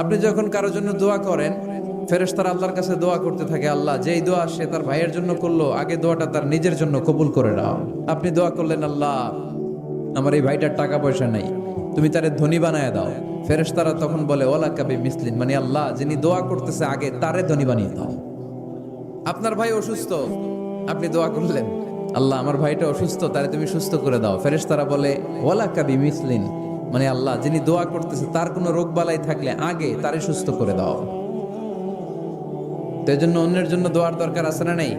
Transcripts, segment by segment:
আপনি যখন কারোর জন্য দোয়া করেন, ফেরেশতারা আল্লাহর কাছে দোয়া করতে থাকে, আল্লাহ যেই দোয়া সে তার ভাইয়ের জন্য করলো, আগে দোয়াটা তার নিজের জন্য কবুল করে নাও। আপনি দোয়া করলেন, আল্লাহ আমার এই ভাইটার টাকা পয়সা নাই, তুমি তারে ধনী বানায় দাও। ফেরেশতারা তখন বলে ওয়ালা কাবি মিসলিন, মানে আল্লাহ যিনি দোয়া করতেছে আগে তারে ধনী বানিয়ে দাও। আপনার ভাই অসুস্থ, আপনি দোয়া করলেন, আল্লাহ আমার ভাইটা অসুস্থ, তারে তুমি সুস্থ করে দাও। ফেরেশতারা বলে ওয়ালা কাবি মিসলিন, মানে আল্লাহ যিনি দোয়া করতেছে তার কোনো রোগ বালাই থাকলে আগে তারে সুস্থ করে দাও। তো এই জন্য অন্যের জন্য দোয়ার দরকার আছে না নাই?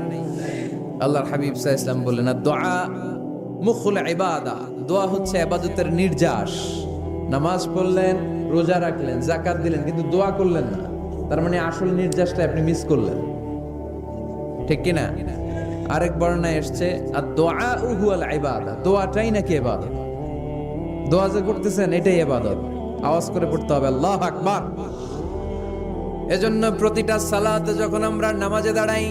আল্লাহর হাবিব সাল্লাল্লাহু আলাইহি ওয়াসাল্লাম বললেন, দোয়া মুখুল ইবাদা, দোয়া হচ্ছে ইবাদতের নির্যাস। নামাজ পড়লেন, রোজা রাখলেন, যাকাত দিলেন, কিন্তু দোয়া করলেন না, তার মানে আসল নির্যাসটা আপনি মিস করলেন, ঠিক কি না? আরেক বর্ণনায় এসেছে আদ-দুআ হুয়াল ইবাদা, দোয়াটাই নাকি ইবাদত। দোয়া যে করতেছেন এটাই ইবাদত। আওয়াজ করে পড়তে হবে আল্লাহু আকবার। এজন্য প্রতিটা সালাতে যখন আমরা নামাজে দাঁড়াই,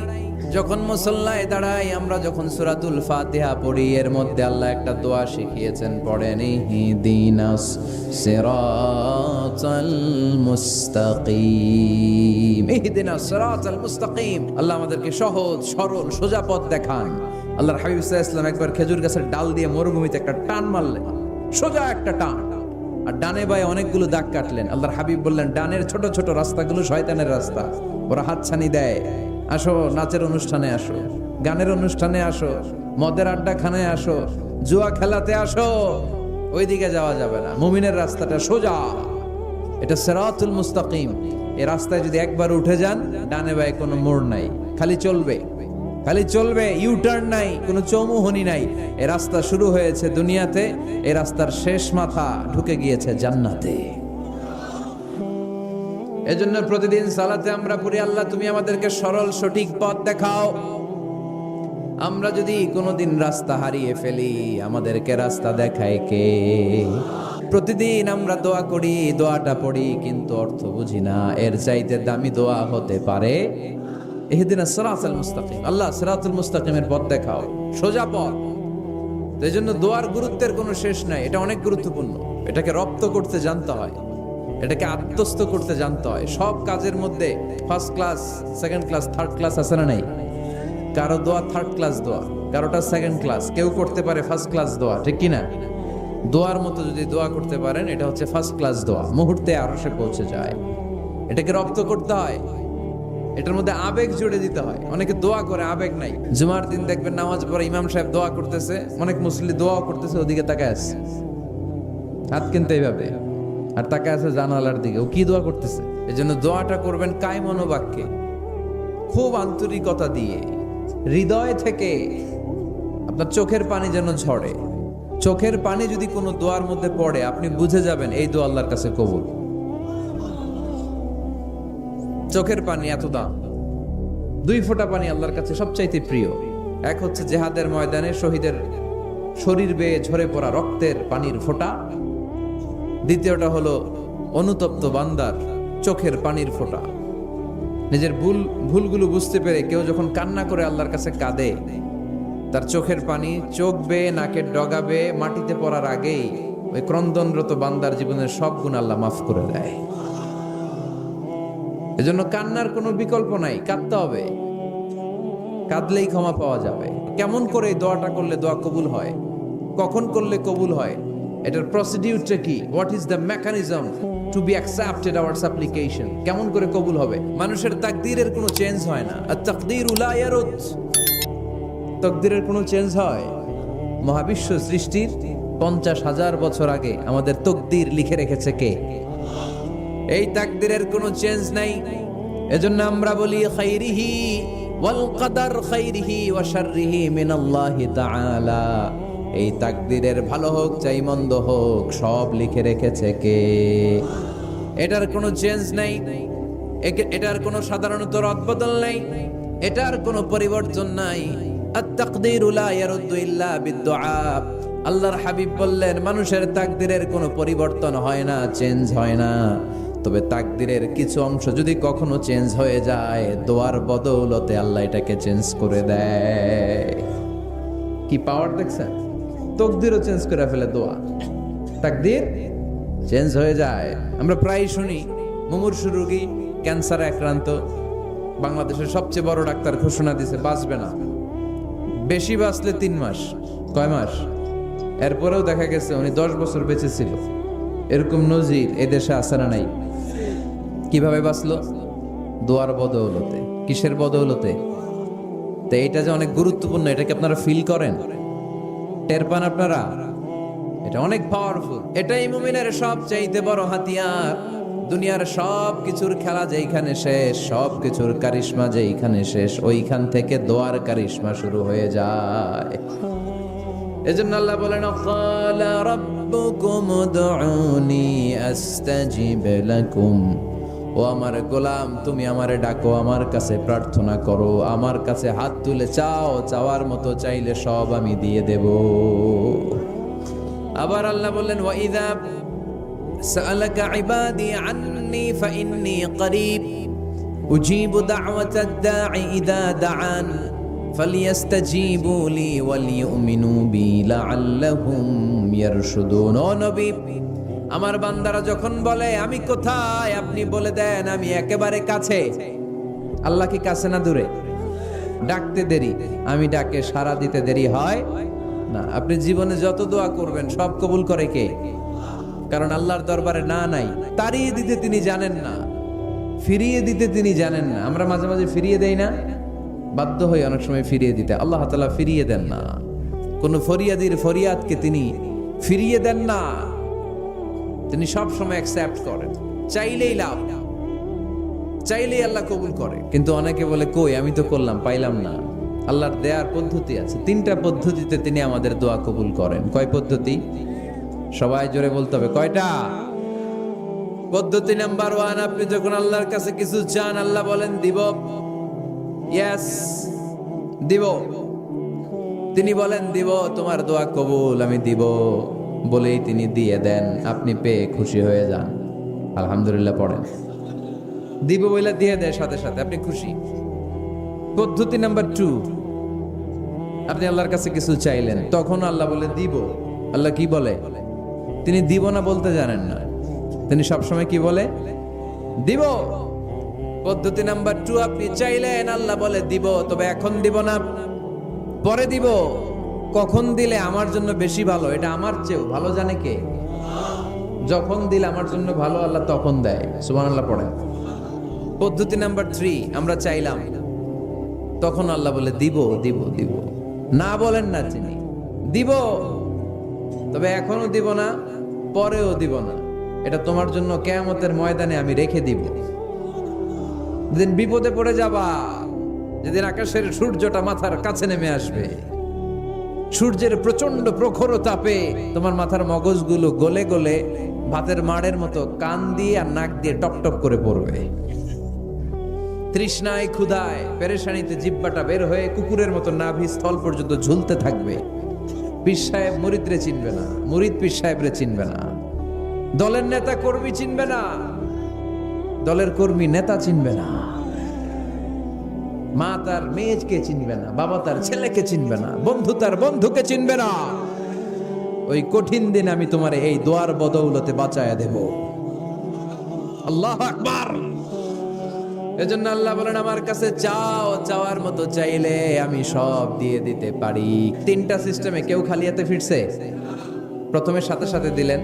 যখন মুসল্লায় দাঁড়াই, আমরা যখন সূরাতুল ফাতিহা পড়ি, এর মধ্যে আল্লাহ একটা দোয়া শিখিয়েছেন, পড়েন ইহদিনাস সিরাতাল মুস্তাকিম। ইহদিনাস সিরাতাল মুস্তাকিম, আল্লাহ আমাদেরকে সহজ সরল সোজা পথ দেখান। আল্লাহর হাবিব সাল্লাল্লাহু আলাইহি ওয়াসাল্লাম একবার খেজুর গাছের ডাল দিয়ে মরুভূমিতে একটা টান মারলেন, সোজা একটা টান, আর ডানে বায়ে অনেকগুলো দাগ কাটলেন। আল্লাহর হাবিব বললেন, ডানের ছোট ছোট রাস্তাগুলো শয়তানের রাস্তা, ওরা হাতছানি দেয়। আসো নাচের অনুষ্ঠানে আসো, গানের অনুষ্ঠানে আসো, মদের আড্ডাখানায় আসো, জুয়া খেলাতে আসো, ওইদিকে যাওয়া যাবে না। মুমিনের রাস্তাটা সোজা, এটা সিরাতুল মুস্তাকিম। এই রাস্তায় যদি একবার উঠে যান, ডানে বায়ে কোনো মোড় নাই, খালি চলবে, খালি চলবে, ইউটার্ন নাই, কোনো চৌমুহনী নাই। এই রাস্তা শুরু হয়েছে দুনিয়াতে, এই রাস্তার শেষ মাথা ঢুকে গিয়েছে জান্নাতে। এজন্য প্রতিদিন সালাতে আমরা পড়ি, আল্লাহ তুমি আমাদেরকে সরল সঠিক পথ দেখাও। আমরা যদি কোনোদিন রাস্তা হারিয়ে ফেলি, আমাদেরকে রাস্তা দেখায় কে? প্রতিদিন আমরা দোয়া করি, দোয়াটা পড়ি, কিন্তু অর্থ বুঝি না। এর চাইতে দামি দোয়া হতে পারে ইহদিনাস সিরাতাল মুস্তাকিম, আল্লাহ সিরাতুল মুস্তাকিমের পথ দেখাও, সোজা পথ। তো এই জন্য দোয়ার গুরুত্বের কোনো শেষ নাই, এটা অনেক গুরুত্বপূর্ণ। এটাকে রপ্ত করতে জানতে হয়, এটাকে আত্মস্থ করতে জানতে হয়। সব কাজের মধ্যে first class, second class, third class আছে না নাই? কারো দোয়া থার্ড ক্লাস দোয়া, কারোটা সেকেন্ড ক্লাস, কেউ করতে পারে ফার্স্ট ক্লাস দোয়া, ঠিক কি না? দোয়ার মতো যদি দোয়া করতে পারেন, এটা হচ্ছে ফার্স্ট ক্লাস দোয়া, মুহূর্তে আরশে পৌঁছে যায়। এটাকে রপ্ত করতে হয়, এটার মধ্যে আবেগ জুড়ে দিতে হয়। অনেকে দোয়া করে আবেগ নাই। জুমার দিন দেখবেন নামাজ পড়ে ইমাম সাহেব দোয়া করতেছে, অনেক মুসল্লি দোয়া করতেছে, ওদিকে তাকায় আছে, হাত কিনতে এইভাবে, আর তাকায় আছে জানালার দিকে, ও কি দোয়া করতেছে। এই জন্য দোয়াটা করবেন কায় মনোবাক্যে, খুব আন্তরিকতা দিয়ে, হৃদয় থেকে। আপনার চোখের পানি যেন ঝরে। চোখের পানি যদি কোনো দোয়ার মধ্যে পড়ে, আপনি বুঝে যাবেন এই দোয়া আল্লাহর কাছে কবুল। চোখের পানি এত দাম। দুই ফোঁটা পানি আল্লাহর কাছে সবচাইতে প্রিয়। এক হচ্ছে জিহাদের ময়দানে শহীদের শরীর বেয়ে ঝরে পড়া রক্তের পানির ফোঁটা, দ্বিতীয়টা হলো অনুতপ্ত বান্দার চোখের পানির ফোঁটা। নিজের ভুলগুলো বুঝতে পেরে কেউ যখন কান্না করে আল্লাহর কাছে কাঁদে, তার চোখের পানি চোখ বেয়ে নাকের ডগা বেয়ে মাটিতে পড়ার আগেই ওই ক্রন্দনরত বান্দার জীবনের সব গুণ আল্লাহ মাফ করে দেয়। এজন্য কান্নার কোনো বিকল্প নাই, কাঁদতে হবে, কাঁদলেই ক্ষমা পাওয়া যাবে। কেমন করে এই দোয়াটা করলে দোয়া কবুল হয়, কখন করলে কবুল হয়, এটার প্রসিডিউরটা কি? What is the mechanism two be accepted hour সাপ্লিকেশন? কেমন করে কবুল হবে? মানুষের তাকদীরের কোনো চেঞ্জ হয় না। আত-তাকদীরু লা ইয়ারুদ, তাকদীরের কোনো চেঞ্জ হয়? মহাবিশ্ব সৃষ্টির 50,000 বছর আগে আমাদের তাকদীর লিখে রেখেছে কে? এই তাকদীরের কোনো চেঞ্জ নাই। এজন্য আমরা বলি খাইরিহি ওয়াল কদর খাইরিহি ওয়া শাররিহি মিনাল্লাহি তাআলা। এই তাকদীরের ভালো হোক চাই মন্দ হোক, সব লিখে রেখেছে কে? এটার কোনো চেঞ্জ নাই, এটার কোনো সাধারণত রদবদল নাই, এটার কোনো পরিবর্তন নাই। আত-তাকদীরু লা ইয়ারুদ্দু ইল্লা বিদ-দুআ। আল্লাহর হাবিব বললেন, মানুষের তাকদীরের কোনো পরিবর্তন হয় না, চেঞ্জ হয় না। তবে তাকদীরের কিছু অংশ যদি কখনো চেঞ্জ হয়ে যায়, দোয়ার বদৌলতে আল্লাহ এটাকে চেঞ্জ করে দেয়। কি পাওয়ার দেখছেন? তাকদীরও চেঞ্জ করে ফেলে দোয়া, তাকদীর চেঞ্জ হয়ে যায়। আমরা প্রায় শুনি মুমূর্ষু রোগী, ক্যান্সারে আক্রান্ত, বাংলাদেশের সবচেয়ে বড় ডাক্তার ঘোষণা দিছে বাঁচবে না, বেশি বাঁচলে 3 মাস। কয় মাস? এরপরেও দেখা গেছে উনি 10 বছর বেঁচে ছিল। এরকম নজির এদেশে আছে না নাই? কিভাবে বাঁচলো? দোয়ার বদৌলতে। কিসের বদৌলতে? তো এইটা যে অনেক গুরুত্বপূর্ণ, এটাকে আপনারা ফিল করেন, টের পান আপনারা? এটা অনেক পাওয়ারফুল। এটাই মুমিনের সবচাইতে বড় হাতিয়ার। দুনিয়ার সব কিছুর খেলা যেইখানে শেষ, সব কিছুর কারিশমা যেইখানে শেষ, ওইখান থেকে দোয়ার কারিশমা শুরু হয়ে যায়। এজন্য আল্লাহ বলেন, ক্বালা রাব্বুকুম উদউনি আস্তাজিব লাকুম। ও আমার গোলাম, তুমি আমারে ডাকো, আমার কাছে প্রার্থনা করো, আমার কাছে হাত তুলে চাও, চাওয়ার মতো চাইলে সব আমি দিয়ে দেব। আবার আল্লাহ বললেন, ওয়া ইযা সাআলাকা ইবাদি আন্নী ফাইন্নী করিব উজিবু দাওয়াতাদ দাঈ ইযা দাআন ফালিয়াস্তাজিবু লি ওয়ালিউমিনু বি লাআল্লাহুম ইয়ারশুদুন। ও নবী, আমার বান্দারা যখন বলে আমি কোথায়, আপনি বলে দেন আমি একেবারে কাছে। আল্লাহ কি কাছে না দূরে? ডাকতে দেরি, আমি ডাকে সাড়া দিতে দেরি হয় না। আপনি জীবনে যত দোয়া করবেন সব কবুল করে কে? কারণ আল্লাহর দরবারে না নাই। তাড়িয়ে দিতে তিনি জানেন না, ফিরিয়ে দিতে তিনি জানেন না। আমরা মাঝে মাঝে ফিরিয়ে দেই না, বাধ্য হই অনেক সময় ফিরিয়ে দিতে। আল্লাহ তাআলা ফিরিয়ে দেন না, কোন ফরিয়াদির ফরিয়াদকে তিনি ফিরিয়ে দেন না। তিনি সব সময় অ্যাকসেপ্ট করেন। চাইলেই লাভ, চাইলেই আল্লাহ কবুল করে। কিন্তু অনেকে বলে কই আমি তো করলাম পাইলাম না। আল্লাহর দেয়ার পদ্ধতি আছে, 3টা পদ্ধতিতে তিনি আমাদের দোয়া কবুল করেন। কয় পদ্ধতি? সবাই জোরে বলতে হবে, কয়টা? পদ্ধতি নাম্বার 1, আপনি যখন আল্লাহর কাছে কিছু চান, আল্লাহ বলেন দিব, ইয়েস দিব। তিনি বলেন দিব, তোমার দোয়া কবুল, আমি দিব বলেই তিনি দিয়ে দেন। আপনি পেয়ে খুশি হয়ে যান, আলহামদুলিল্লাহ পড়েন। দিব বলে দিয়ে দেয় সাথে সাথে, আপনি খুশি। পদ্ধতি নাম্বার 2, আপনি আল্লাহর কাছে কিছু চাইলেন, তখন আল্লাহ বলে দিব। আল্লাহ কি বলে? তিনি দিব না বলতে জানেন না, তিনি সবসময় কি বলে? দিব। পদ্ধতি নাম্বার 2, আপনি চাইলেন, আল্লাহ বলে দিব, তবে এখন দিব না, পরে দিব। কখন দিলে আমার জন্য বেশি ভালো, এটা আমার চেয়েও ভালো জানে কে? যখন দিলে আমার জন্য ভালো, আল্লাহ তখন দেয়। সুবহানাল্লাহ পড়েন। পদ্ধতি নাম্বার 3, আমরা চাইলাম, তখন আল্লাহ বলে দিব দিব দিব। না বলেন না তিনি, দিব, তবে এখনো দিব না, পরেও দিব না। এটা তোমার জন্য কিয়ামতের ময়দানে আমি রেখে দিব। যেদিন বিপদে পড়ে যাবা, যেদিন আকাশের সূর্যটা মাথার কাছে নেমে আসবে, সূর্যের প্রচন্ড প্রখর তাপে তোমার মাথার মগজগুলো গলে গলে ভাতের মাড়ের মতো কান দিয়ে আর নাক দিয়ে টপ টপ করে পড়বে। তৃষ্ণায় ক্ষুধায় পেরেশানিতে জিহ্বাটা বের হয়ে কুকুরের মতো নাভি স্থল পর্যন্ত ঝুলতে থাকবে। পীর সাহেব মুরিদরে চিনবে না, মুরিদ পীর সাহেবরে চিনবে না, দলের নেতা কর্মী চিনবে না, দলের কর্মী নেতা চিনবে না, মা তার মেয়েকে চিনবে না, বাবা তার ছেলেকে চিনবে না, বন্ধু তার বন্ধুকে চিনবে না। ওই কঠিন দিন আমি তোমার এই দোয়ার বদৌলতে বাঁচায়া দেব। আল্লাহু আকবার। এজন্য আল্লাহ বলেন, আমার কাছে চাও, চাওয়ার মতো চাইলে আমি সব দিয়ে দিতে পারি। 3টা সিস্টেমে কেউ খালি হাতে ফিরছে? প্রথমে সাথে সাথে দিলেন,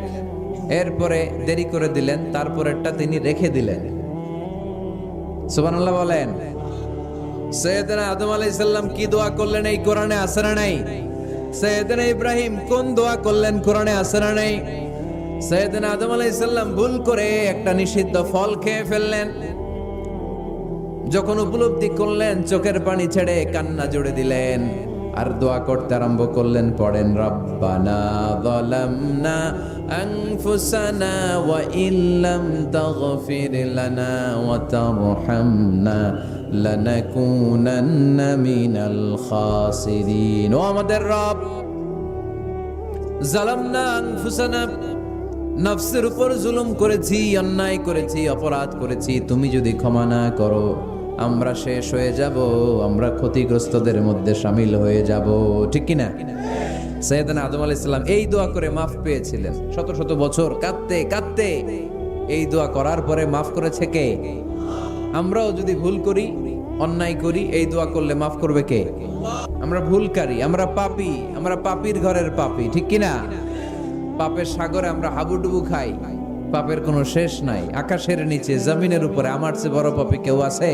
এরপরে দেরি করে দিলেন, তারপরেরটা তিনি রেখে দিলেন। সুবহানাল্লাহ বলেন। সৈয়দনা আদম আলাইহিস সালাম কি দোয়া করলেন এই কোরআনে আছে না নাই? সৈয়দনা ইব্রাহিম কোন দোয়া করলেন কোরআনে আছে না নাই? সৈয়দনা আদম আলাইহিস সালাম ভুল করে একটা নিষিদ্ধ ফল খেয়ে ফেললেন। যখন উপলব্ধি করলেন, চোখের পানি ছেড়ে কান্না জুড়ে দিলেন আর দোয়া করতে আরম্ভ করলেন। পড়েন, রব্বানা যালামনা আনফুসানা ওয়া ইল্লাম তাগফির লানা ওয়া তারহামনা লানাকুনান্না মিনাল খাসিরিন। ও আমাদের রব, যালামনা আনফুসানা, নফসের উপর জুলুম করেছি, অন্যায় করেছি, অপরাধ করেছি। তুমি যদি ক্ষমা না করো, আমরা শেষ হয়ে যাব, আমরা ক্ষতিগ্রস্তদের মধ্যে শামিল হয়ে যাব। ঠিক কিনা? সাইয়েদনা আদম আলাইহিস সালাম এই দোয়া করে মাফ পেয়েছিলেন। শত শত বছর কাঁদতে কাঁদতে এই দোয়া করার পরে মাফ করেছে কে? আমরাও যদি ভুল করি, অন্যায় করি, এই দোয়া করলে মাফ করবে কে? আমরা ভুলকারী, আমরা পাপী, আমরা পাপীর ঘরের পাপী, ঠিক কিনা? পাপের সাগরে আমরা হাবুডুবু খাই, পাপের কোনো শেষ নাই। আকাশের নিচে, জমিনের উপরে আমার চেয়ে বড় পাপী কেউ আছে?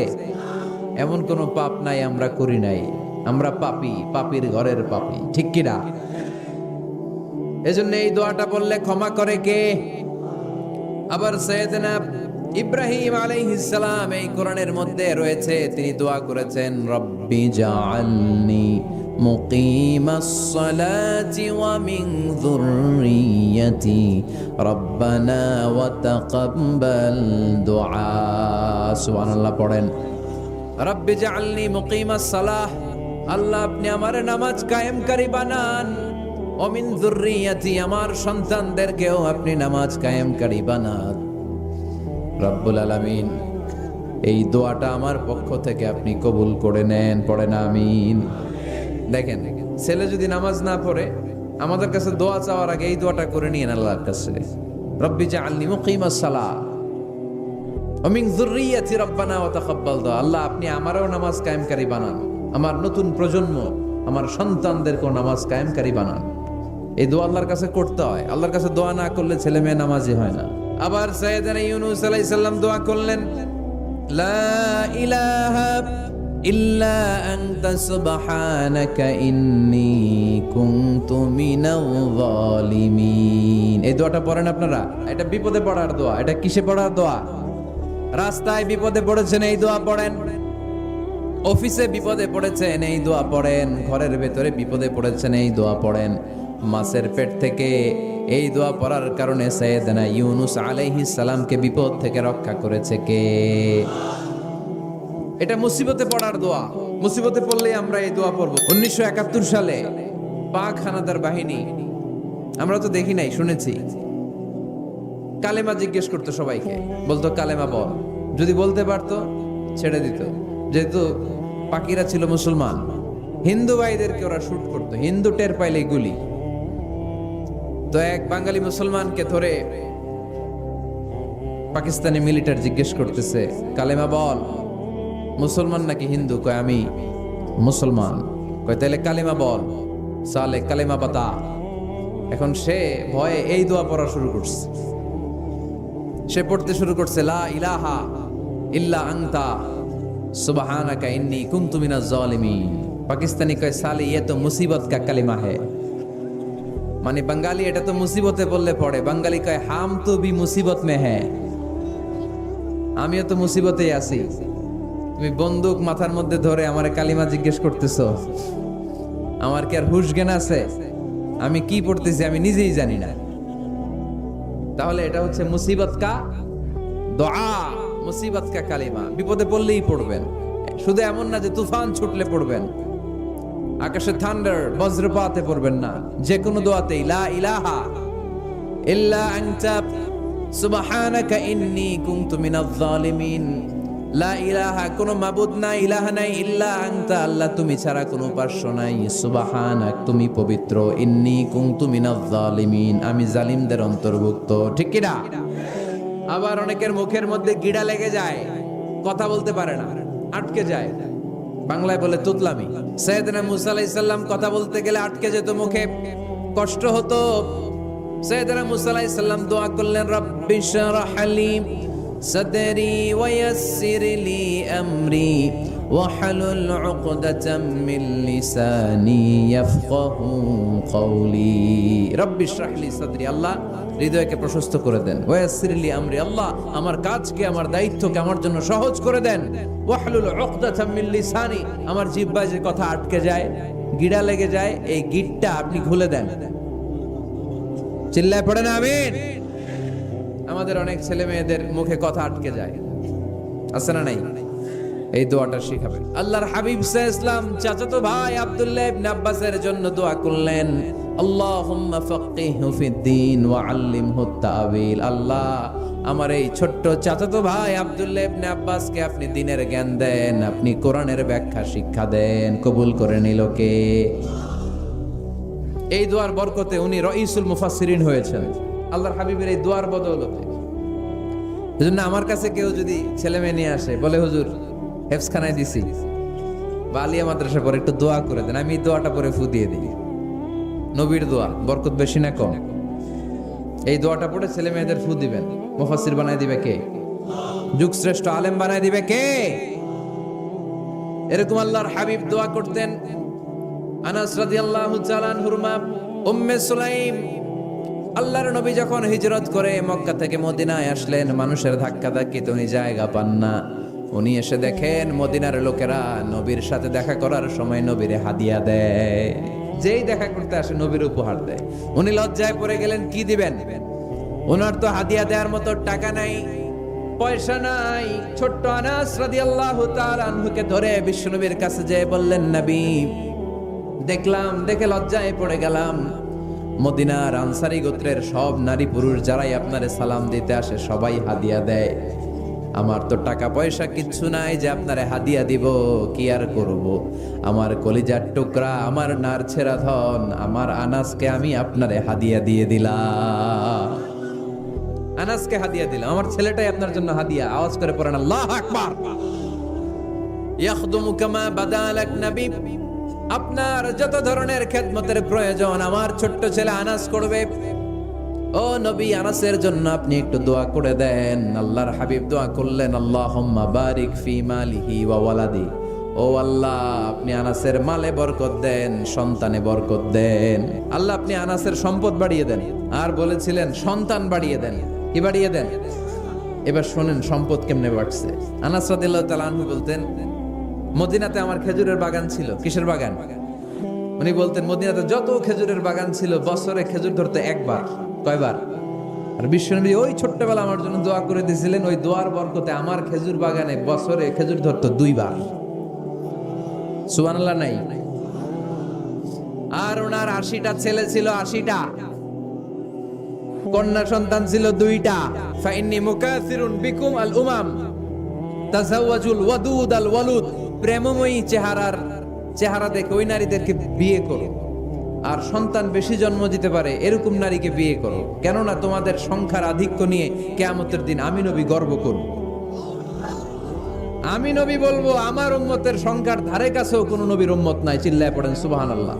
এমন কোনো পাপ নাই আমরা করি নাই। আমরা পাপী, পাপীর ঘরের পাপী, ঠিক কিনা? এজন্য এই দোয়াটা বললে ক্ষমা করে কে? আবার সাইয়েদনা ইব্রাহিম আলাইহিস সালাম এই কোরআনের মধ্যে রয়েছে, তিনি দোয়া করেছেন, রব্বি জাআলনি মুকিমাস সালাতি ওয়া মিন যুররিয়্যাতি রব্বানা ওয়া তাকাব্বাল দুআ। সুবহানাল্লাহ পড়েন, রব্বি জাআলনি মুকিমাস সালাহ, আল্লাহ আপনি আমার নামাজ কায়েমকারী বানান, ওয়া মিন যুররিয়্যাতি, আমার সন্তানদেরকেও আপনি নামাজ কায়েমকারী বানান। রব্বুল আলামিন এই দোয়াটা আমার পক্ষ থেকে আপনি কবুল করে নেন, পড়েন আমিন। দেখেন, ছেলে যদি নামাজ না পড়ে আমাদের কাছে দোয়া চাওয়ার আগে এই দোয়াটা করে নিয়েন আল্লাহর কাছে, রব্বি জাআলনি মুকিমাস সালাহ ওয়া মিন যুররিয়্যাতি রব্বানা ওয়া তাকাব্বাল দুআ, আল্লাহ আপনি আমারও নামাজ কায়েমকারী বানান, আমার নতুন প্রজন্ম, আমার সন্তানদেরকেও নামাজ কায়েমকারী বানান। এই দোয়া আল্লাহর কাছে করতে হয়। আল্লাহর কাছে দোয়া না করলে ছেলে মেয়ে নামাজি হয় না। আবার সাইয়েদনা ইউনূস আলাইহিস সালাম দোয়া করলেন, লা ইলাহা ইল্লা আনতা সুবহানাকা ইন্নী কুনতু মিনাল যালিমিন। এই দোয়াটা পড়েন আপনারা। এটা বিপদে পড়ার দোয়া। এটা কিসে পড়ার দোয়া? রাস্তায় বিপদে পড়েছেন, এই দোয়া পড়েন। অফিসে বিপদে পড়েছেন, এই দোয়া পড়েন। ঘরের ভেতরে বিপদে পড়েছেন, এই দোয়া পড়েন। মাছের পেট থেকে এই দোয়া পড়ার কারণে সাইয়েদনা ইউনূস আলাইহিস সালামকে বিপদ থেকে রক্ষা করেছে কে? এটা মুসিবতে পড়ার দোয়া। মুসিবতে পড়লেই আমরা এই দোয়া পড়ব। 1971 সালে পাক হানাদার বাহিনী, আমরা তো দেখি নাই, শুনেছি, কালেমা জিজ্ঞেস করতো সবাইকে, বলতো কালেমা বল। যদি বলতে পারতো ছেড়ে দিত, যেহেতু পাকিরা ছিল মুসলমান। হিন্দু ভাইদেরকে ওরা শুট করতো, হিন্দু টের পাইলে গুলি। তো এক বাঙালি মুসলমানকে ধরে পাকিস্তানি মিলিটার জিজ্ঞেস করতেছে, কালেমা বল। মুসলমান নাকি হিন্দু? কয় আমি মুসলমান। কয় তাহলে কালেমা বল। সালে কালেমা বাতা। এখন সে ভয়ে এই দোয়া পড়া শুরু করছে। সে পড়তে শুরু করছে, লা ইলাহা ইল্লা আনতা সুবহানাকা ইন্নী কুনতু মিনাজ জালিমিন। পাকিস্তানি কয় সালে ये तो मुसीबत का कलिमा है। মানে বাঙালি এটা তো মুসিবতে বললে পড়ে। বাঙালি কয় হাম তো ভি মুসিবত মে হ্যায়, আমিও তো মুসিবতেই আছি। তুমি বন্দুক মাথার মধ্যে ধরে আমারে কালিমা জিজ্ঞেস করতেছো, আমার কি আর হুশ জ্ঞান আছে? আমি কি পড়তেছি আমি নিজেই জানি না। তাহলে এটা হচ্ছে মুসিবত কা দোয়া, মুসিবত কা কালিমা। বিপদে পড়লেই পড়বেন। শুধু এমন না যে তুফান ছুটলে পড়বেন, আকাশে থান্ডার বজ্রপাতে পড়বেন না। যে কোনো দোয়াতেই লা ইলাহা ইল্লা আনতা সুবহানাকা ইন্নী কুনতু মিনাজ জালিমিন। লা ইলাহা, কোনো মাবুদ নাই, ইলাহা নাই, ইল্লা আনতা, আল্লাহ তুমি ছাড়া কোনো উপাস্য নাই, সুবহানাক তুমি পবিত্র, ইন্নী কুনতু মিনাজ জালিমিন আমি জালিমদের অন্তর্ভুক্ত, ঠিক কি না? আবার অনেকের মুখের মধ্যে গিড়া লেগে যায়, কথা বলতে পারে না, আটকে যায়। বাংলায় বলে তুতলামি। সাইয়েদনা মুসা আলাইহিস সালাম কথা বলতে গেলে আটকে যেত মুখে, কষ্ট হতো। সাইয়েদনা মুসা আলাইহিস সালাম দোয়া করলেন, রব্বি শরহ লি সাদরি ওয়া ইয়াসসির লি আমরি ওয়াহলুল উকদাতাম মিন লিসানি ইয়াফকাহু কওলি। রব্বি শরহ লি সাদরি, আল্লাহ হৃদয়কে প্রশস্ত করে দেন। ওয়া ইয়াসসির লি আমরি, আল্লাহ আমার কাজকে, আমার দায়িত্বকে আমার জন্য সহজ করে দেন। ওয়াহলুল উকদাতাম মিন লিসানি, আমার জিহ্বায় যে কথা আটকে যায়, গিড়া লেগে যায়, এই গিটটা আপনি খুলে দেন। চিল্লায় পড়েন আমিন। আমাদের অনেক ছেলে মেয়েদের মুখে কথা আটকে যায়, আছে না নাই? এই দোয়াটা শিখাবেন। আল্লাহর হাবিব সাল্লাল্লাহু আলাইহি ওয়াসাল্লাম চাচাতো ভাই আব্দুল্লাহ ইবনে আব্বাসের জন্য দোয়া করলেন, আল্লাহুম্মা ফাক্কিহহু ফিদ্দীন ওয়া আল্লিমহু তা'ওয়িল। আল্লাহ আমার এই ছোট্ট চাচাতো ভাই আব্দুল্লাহ ইবনে আব্বাসকে আপনি দ্বীনের জ্ঞান দেন, আপনি কোরআনের ব্যাখ্যা শিক্ষা দেন। কবুল করে নিল কে? এই দোয়ার বরকতে উনি রাইসুল মুফাসসিরিন হয়েছেন। আল্লাহর হাবিবের এই দোয়ার বদৌলতে এজন্য আমার কাছে কেউ যদি ছেলে মেয়ে নিয়ে আসে, বলে হুজুর হেফজখানায় দিছি বা আলিয়া মাদ্রাসা পরে একটু দোয়া করে দেন, আমি দোয়াটা পরে ফু দিয়ে দিই। নবীর দোয়া, বরকত বেশি না কম? এই দোয়াটা পড়ে ছেলে মেয়েদের ফু দিবেন। মুফাসসির বানায় দিবে কে? যুগশ্রেষ্ঠ আলেম বানায় দিবে কে? এরকম আল্লাহর হাবিব দোয়া করতেন। আনাস রাদিয়াল্লাহু তাআলা আনহুর মা উম্মে সুলাইম, আল্লাহর নবী যখন হিজরত করে মক্কা থেকে মদিনায় আসলেন, মানুষের ধাক্কা ধাক্কিতে উনি জায়গা পান না। উনি এসে দেখেন মদিনার লোকেরা নবীর সাথে দেখা করার সময় নবীরে হাদিয়া দেয়। যেই দেখা করতে আসে নবীর উপহার দেয়। উনি লজ্জায় পড়ে গেলেন, কি দিবেন? ওনার তো হাদিয়া দেওয়ার মতো টাকা নাই, পয়সা নাই। ছোট্ট আনাস রাদিয়াল্লাহু তাআলা আনহুকে ধরে বিশ্বনবীর কাছে যেয়ে বললেন, নবী দেখলাম, দেখে লজ্জায় পড়ে গেলাম, মদিনার আনসারী গোত্রের সব নারী পুরুষ যারাই আপনারে সালাম দিতে আসে সবাই হাদিয়া দেয়। আমার তো টাকা পয়সা কিচ্ছু নাই যে আপনারে হাদিয়া দিব, কি আর করব। আমার কলিজার টুকরা, আমার নারছেরা ধন, আমার আনাসকে আমি আপনারে হাদিয়া দিয়ে দিলাম। আনাসকে হাদিয়া দিলাম, আমার ছেলেটাই আপনার জন্য হাদিয়া। আওয়াজ করে পড়েন আল্লাহু আকবার। ইয়াখদুমু কামা বাদালাক নবী, আপনার যত ধরনের খেদমতের প্রয়োজন আমার ছোট্ট ছেলে আনাস করবে। ও নবী, আনাসের জন্য আপনি একটু দোয়া করে দেন। আল্লাহর হাবিব দোয়া করলেন, আল্লাহুম্মা বারিক ফি মালিহি ওয়া ওয়ালাদি। ও আল্লাহ, আপনি আনাসের মালে বরকত দেন, সন্তানে বরকত দেন। আল্লাহ আপনি আনাসের সম্পদ বাড়িয়ে দেন। আর বলেছিলেন সন্তান বাড়িয়ে দেন। কি বাড়িয়ে দেন? এবার শোনেন সম্পদ কেমনে বাড়ছে। আনাস রাদিয়াল্লাহু তাআলা আনহু বলতেন, মদিনাতে আমার খেজুরের বাগান ছিল। কিসের বাগান? উনি বলতেন মদিনাতে যত খেজুরের বাগান ছিল বছরে খেজুর ধরতে একবার। কয়বার? আর বিশ্বনবী ওই ছোট্টবেলা আমার জন্য দোয়া করে দিয়েছিলেন, ওই দোয়ার বরকতে আমার খেজুর বাগানে বছরে খেজুর ধরতো 2 বার। সুবহানাল্লাহ নাই? আর ওনার 80টা ছেলে ছিল, 80টা। কন্যা সন্তান ছিল 2টা। ফাইন্নী মুকাসিরুন বিকুম আল উমাম তাজাওয়াজুল ওয়াদুদ আল ওয়ালুদ। প্রেমময়ী চেহারা দেখে ওই নারীদেরকে বিয়ে করো, আর সন্তান বেশি জন্ম দিতে পারে এরকম নারীকে বিয়ে করো, কেননা তোমাদের সংখ্যার আধিক্য নিয়ে কিয়ামতের দিন আমি নবী গর্ব করব। আমি নবী বলবো আমার উম্মতের সংখ্যার ধারে কাছেও কোনো নবীর উম্মত নাই। চিল্লায় পড়েন সুবহানাল্লাহ।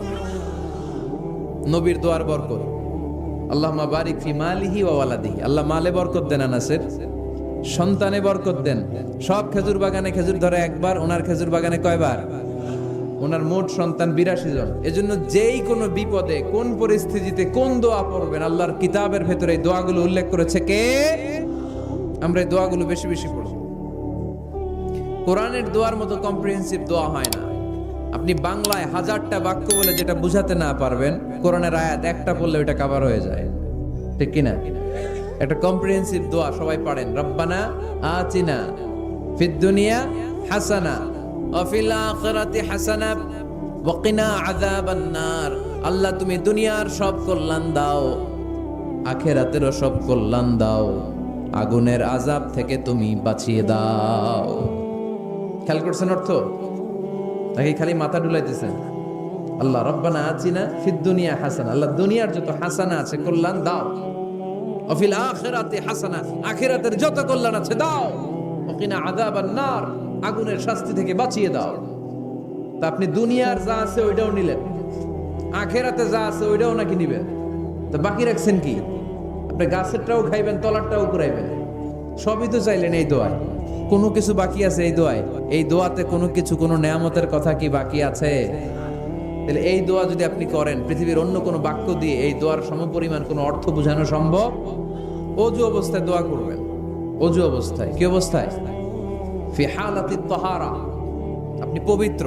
নবীর দোয়ার বরকত। আল্লাহুম্মা বারিক ফি মালিহি ওয়া ওয়ালাদিহি। আল্লাহ মালে বরকত দেন, আনাসের সন্তানে বরকত দেন। সব খেজুর বাগানে খেজুর ধরে একবার, ওনার খেজুর বাগানে কয়বার? ওনার মোট সন্তান 82 জন। এজন্য যেই কোনো বিপদে, কোন পরিস্থিতিতে কোন দোয়া পড়বেন, আল্লাহর কিতাবের ভেতরে এই দোয়াগুলো উল্লেখ করেছে কে? আমরা এই দোয়াগুলো বেশি বেশি পড়ব। কোরআনের দোয়ার মতো কম্প্রিহেন্সিভ দোয়া হয় না। আপনি বাংলায় 1000টা বাক্য বলে যেটা বুঝাতে না পারবেন, কোরআনের আয়াত একটা পড়লে ওটা কভার হয়ে যায়। ঠিক কিনা? একটা কম্প্রিহেন্সিভ দোয়া সবাই পড়েন, রব্বানা আতিনা ফিদ দুনিয়া হাসানা ওয়া ফিল আখিরাতি হাসানা ওয়া কিনা আযাবান নার। আল্লাহ তুমি দুনিয়ার সব কল্যাণ দাও, আখিরাতেরও সব কল্যাণ দাও, আগুনের আযাব থেকে তুমি বাঁচিয়ে দাও। খেয়াল করছেন অর্থ? নাকি খালি মাথা ডুলাইতেছেন? আল্লাহ রব্বানা আতিনা ফিদ দুনিয়া হাসানা, আল্লাহ দুনিয়ার যত হাসানা আছে কল্যাণ দাও, অফিল আখিরাতি হাসানা, আখিরাতের যত কল্যাণ আছে দাও, ওকিনা আযাবান নার, আগুনের শাস্তি থেকে বাঁচিয়ে দাও। তা আপনি দুনিয়ার যা আছে ওইটাও নিলেন, আখিরাতে যা আছে ওইটাও নাকি নিবেন, তো বাকি রাখছেন কি? আপনি গাছেরটাও খাইবেন, তলারটাও কুড়াইবেন, সবই তো চাইলেন এই দোয়ায়। কোনো কিছু বাকি আছে এই দোয়ায়? এই দোয়াতে কোনো কিছু, কোনো নেয়ামতের কথা কি বাকি আছে? তাহলে এই দোয়া যদি আপনি করেন, পৃথিবীর অন্য কোনো বাক্য দিয়ে এই দোয়ার সমপরিমাণ কোনো অর্থ বোঝানো সম্ভব? অজু অবস্থায় দোয়া করবেন। অজু অবস্থায়, কি অবস্থায়? ফি হালাতিত তাহারা, আপনি পবিত্র।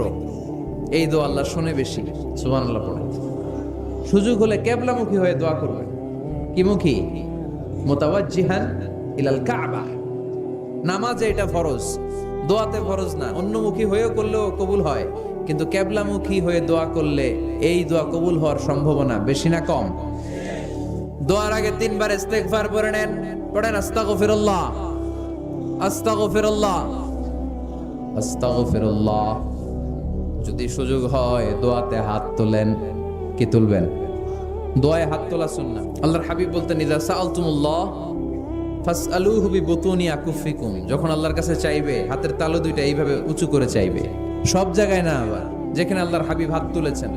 এই দোয়া আল্লাহ শুনে বেশি। সুবহানাল্লাহ পড়েন। সুযোগ হলে কিবলামুখী হয়ে দোয়া করবেন। কি মুখী? মুতাওয়াজ্জিহান ইলাল কাবা। নামাজে এটা ফরজ, দোয়াতে ফরজ না। অন্যমুখী হয়েও করলেও কবুল হয়, কিন্তু কিবলামুখী হয়ে দোয়া করলে এই দোয়া কবুল হওয়ার সম্ভাবনা বেশি না কম? দোয়ার আগে 3 বার ইস্তেগফার পড়ে নেন। পড়েন আস্তাগফিরুল্লাহ, আস্তাগফিরুল্লাহ, আস্তাগফিরুল্লাহ। যদি সুযোগ হয় দোয়াতে হাত তোলেন। কি তুলবেন? দোয়ায় হাত তোলা সুন্নাহ। আল্লাহর হাবিব বলতেন, ইযা সাআলতুমুল্লাহ ফাসআলুহু বিবুতুনি আকুফিকুম, যখন আল্লাহর কাছে চাইবে হাতের তালু দুইটা এইভাবে উঁচু করে চাইবে। সব জায়গায় না, আবার যেখানে আল্লাহর হাবিব হাত তুলেছেন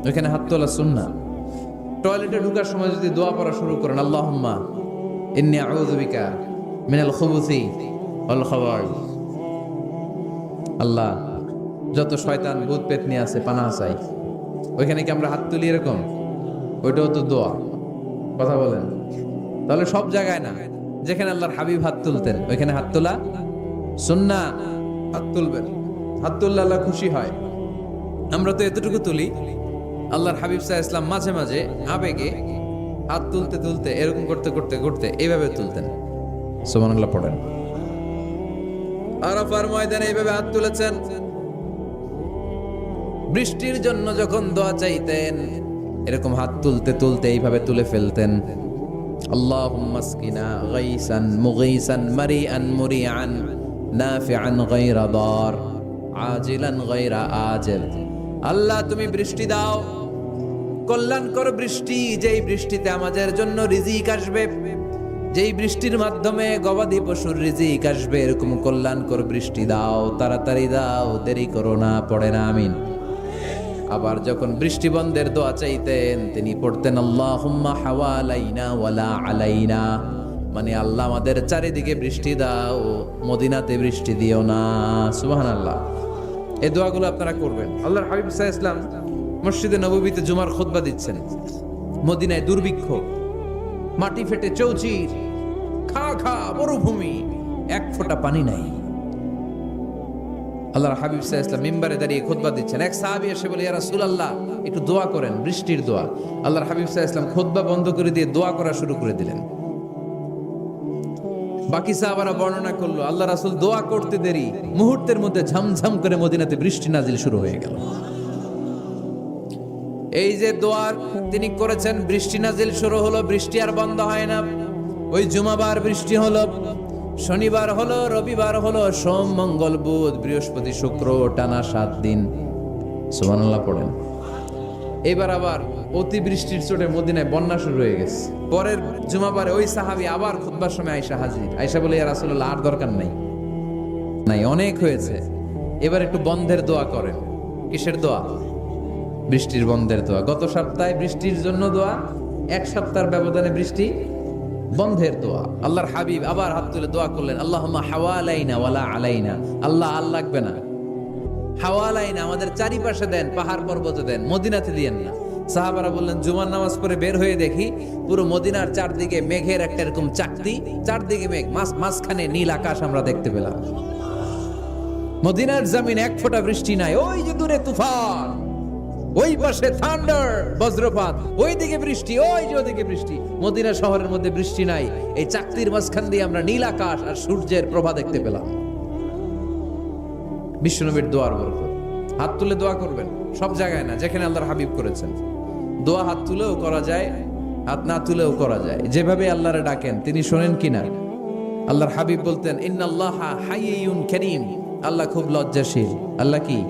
ওইখানে হাত তোলা সুন্নাহ। টয়লেটে ঢোকার সময় যদি দোয়া পড়া শুরু করেন, আল্লাহুম্মা ইন্নী আউযু বিকা মিনাল খুবুসি ওয়াল খাবাইস, আল্লাহ যত শয়তান ভূত পেতনি আছে পানাহ চাই, ওইখানে কি আমরা হাত তুলি এরকম? ওইটাও তো দোয়া। কথা বলেন। তাহলে সব জায়গায় না, যেখানে আল্লাহর হাবিব হাত তুলতেন ওইখানে হাত তোলা সুন্নাহ। হাত তুলবেন, হাত তুললে আল্লাহ খুশি হয়। আমরা তো এতটুকু তুলি, আল্লাহর হাবিব সাল্লাল্লাহু আলাইহি ওয়াসাল্লাম মাঝে মাঝে আবেগে হাত তুলতে তুলতে এরকম করতে করতে করতে এইভাবে তুলতেন। সুবহানাল্লাহ পড়েন। আরাফার ময়দানে এইভাবে হাত তুলেছেন। বৃষ্টির জন্য যখন দোয়া চাইতেন এরকম হাত তুলতে তুলতে এইভাবে তুলে ফেলতেন। আল্লাহুম্মা আসকিনা গাইসান মুগীসান মারিআন মুরিআন নাফিআন গায়রা দার আজিলান গায়রা আজিল। আল্লাহ তুমি বৃষ্টি দাও, কল্যাণকর বৃষ্টি, যেই বৃষ্টিতে আমাদের জন্য রিজিক আসবে, যেই বৃষ্টির মাধ্যমে গবাদি পশুর রিজিক আসবে, এরকম কল্যাণকর বৃষ্টি দাও, তাড়াতাড়ি দাও, দেরি করো না। পড়ে না আমিন। আবার যখন বৃষ্টি বন্ধের দোয়া চাইতেন তিনি পড়তেন আল্লাহুম্মা হাওয়ালাইনা ওয়ালা আলাইনা, মানে আল্লাহ আমাদের চারিদিকে বৃষ্টি দাও, মদিনাতে বৃষ্টি দিও না। সুবহানাল্লাহ। এই দোয়াগুলো আপনারা করবেন। আল্লাহর হাবিব সাল্লাল্লাহু আলাইহি ওয়াসাল্লাম মসজিদে নববীতে জুমার খুতবা দিচ্ছেন। মদিনায় দুর্ভিক্ষ, মাটি ফেটে চৌচির, খা খা মরুভূমি, এক ফোঁটা পানি নাই। আল্লাহর হাবিব সাল্লাল্লাহু আলাইহি ওয়াসাল্লাম মিম্বারে দাঁড়িয়ে খুতবা দিচ্ছেন। এক সাহাবী এসে বলে, ইয়া রাসূলুল্লাহ একটু দোয়া করেন, বৃষ্টির দোয়া। আল্লাহর হাবিব সাল্লাল্লাহু আলাইহি ওয়াসাল্লাম খুতবা বন্ধ করে দিয়ে দোয়া করা শুরু করে দিলেন। বাকি সাহাবারা বর্ণনা করলো আল্লাহ রাসূল দোয়া করতে দেরি, মুহূর্তের মধ্যে ঝমঝম করে মদিনাতে বৃষ্টি নাজিল শুরু হয়ে গেল। এই যে দোয়ার তিনি করেছেন, বৃষ্টি নাজিল শুরু হলো, বৃষ্টি আর বন্ধ হয় না। ওই জুমাবার বৃষ্টি হলো, শনিবার হলো, রবিবার হলো, সোম মঙ্গল বুধ বৃহস্পতি শুক্র, টানা 7 দিন। সুবহানাল্লাহ পড়েন। এবার আবার অতিবৃষ্টির চোটে মদিনায় বন্যা শুরু হয়ে গেছে। পরের জুমাবারে ওই সাহাবী আবার খুতবার সময় আয়েশা হাজির। আয়েশা বলে, ইয়া রাসূলুল্লাহ আর দরকার নাই, অনেক হয়েছে, এবার একটু বন্ধের দোয়া করেন। কিসের দোয়া? বৃষ্টির বন্ধের দোয়া। গত সপ্তাহে বৃষ্টির জন্য দোয়া, এক সপ্তাহের ব্যবধানে বৃষ্টি বন্ধের দোয়া। আল্লাহর হাবিব আবার হাত তুলে দোয়া করলেন, আল্লাহুম্মা হাওয়ালাইনা ওয়ালা আলাইনা, আল্লাহ আর লাগবে না, হাওয়ালাইনা আমাদের চারিপাশে দেন, পাহাড় পর্বতে দেন, মদিনাতে দিয়েন না। সাহাবারা বললেন, জুমার নামাজ পড়ে বের হয়ে দেখি পুরো মদিনার চারদিকে মেঘের একটা এরকম চাকতি, চারদিকে মেঘ, মাঝখানে নীল আকাশ আমরা দেখতে পেলাম। মদিনার জমিন এক ফোঁটা বৃষ্টি নাই। ওই যে দূরে তুফান, ওই পাশে থান্ডার বজ্রপাত, ওইদিকে বৃষ্টি, ওই যে ওদিকে বৃষ্টি। মদিনা শহরের মধ্যে বৃষ্টি নাই, এই চাকতির মাঝখান দিয়ে আমরা নীল আকাশ আর সূর্যের প্রভা দেখতে পেলাম। বিশ্বনবীর দোয়ার বরকত। হাত তুলে দোয়া করবেন, সব জায়গায় না, যেখানে আল্লাহর হাবিব করেছেন। দোয়া হাত তুলেও করা যায়, হাত না তুলেও করা যায়, যেভাবে আল্লাহরে ডাকেন তিনি শোনেন কিনা। আল্লাহর হাবিব বলতেন, ইন্নাল্লাহা হাইয়ুন কারীম, আল্লাহ খুব লজ্জাশীল। আল্লাহ কি?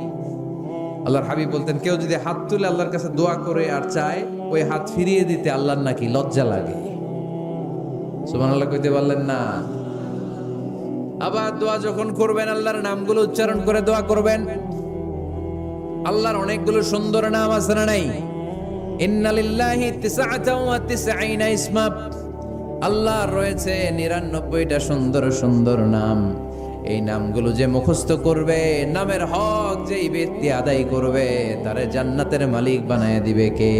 আল্লাহর হাবিব বলতেন, কেউ যদি হাত তুলে আল্লাহর কাছে দোয়া করে আর চায়, ওই হাত ফিরিয়ে দিতে আল্লাহর নাকি লজ্জা লাগে। সুবহানাল্লাহ কইতে পারলেন না? আবার দোয়া যখন করবেন আল্লাহর নামগুলো উচ্চারণ করে দোয়া করবেন। আল্লাহর অনেকগুলো সুন্দর নাম আছে না নাই? ইন্নালিল্লাহি 99 ইসমা, আল্লাহর রয়েছে 99টা সুন্দর সুন্দর নাম। এই নামগুলো যে মুখস্থ করবে, নামের হক যেই ব্যক্তি আদায় করবে, তারে জান্নাতের মালিক বানায় দিবে কে?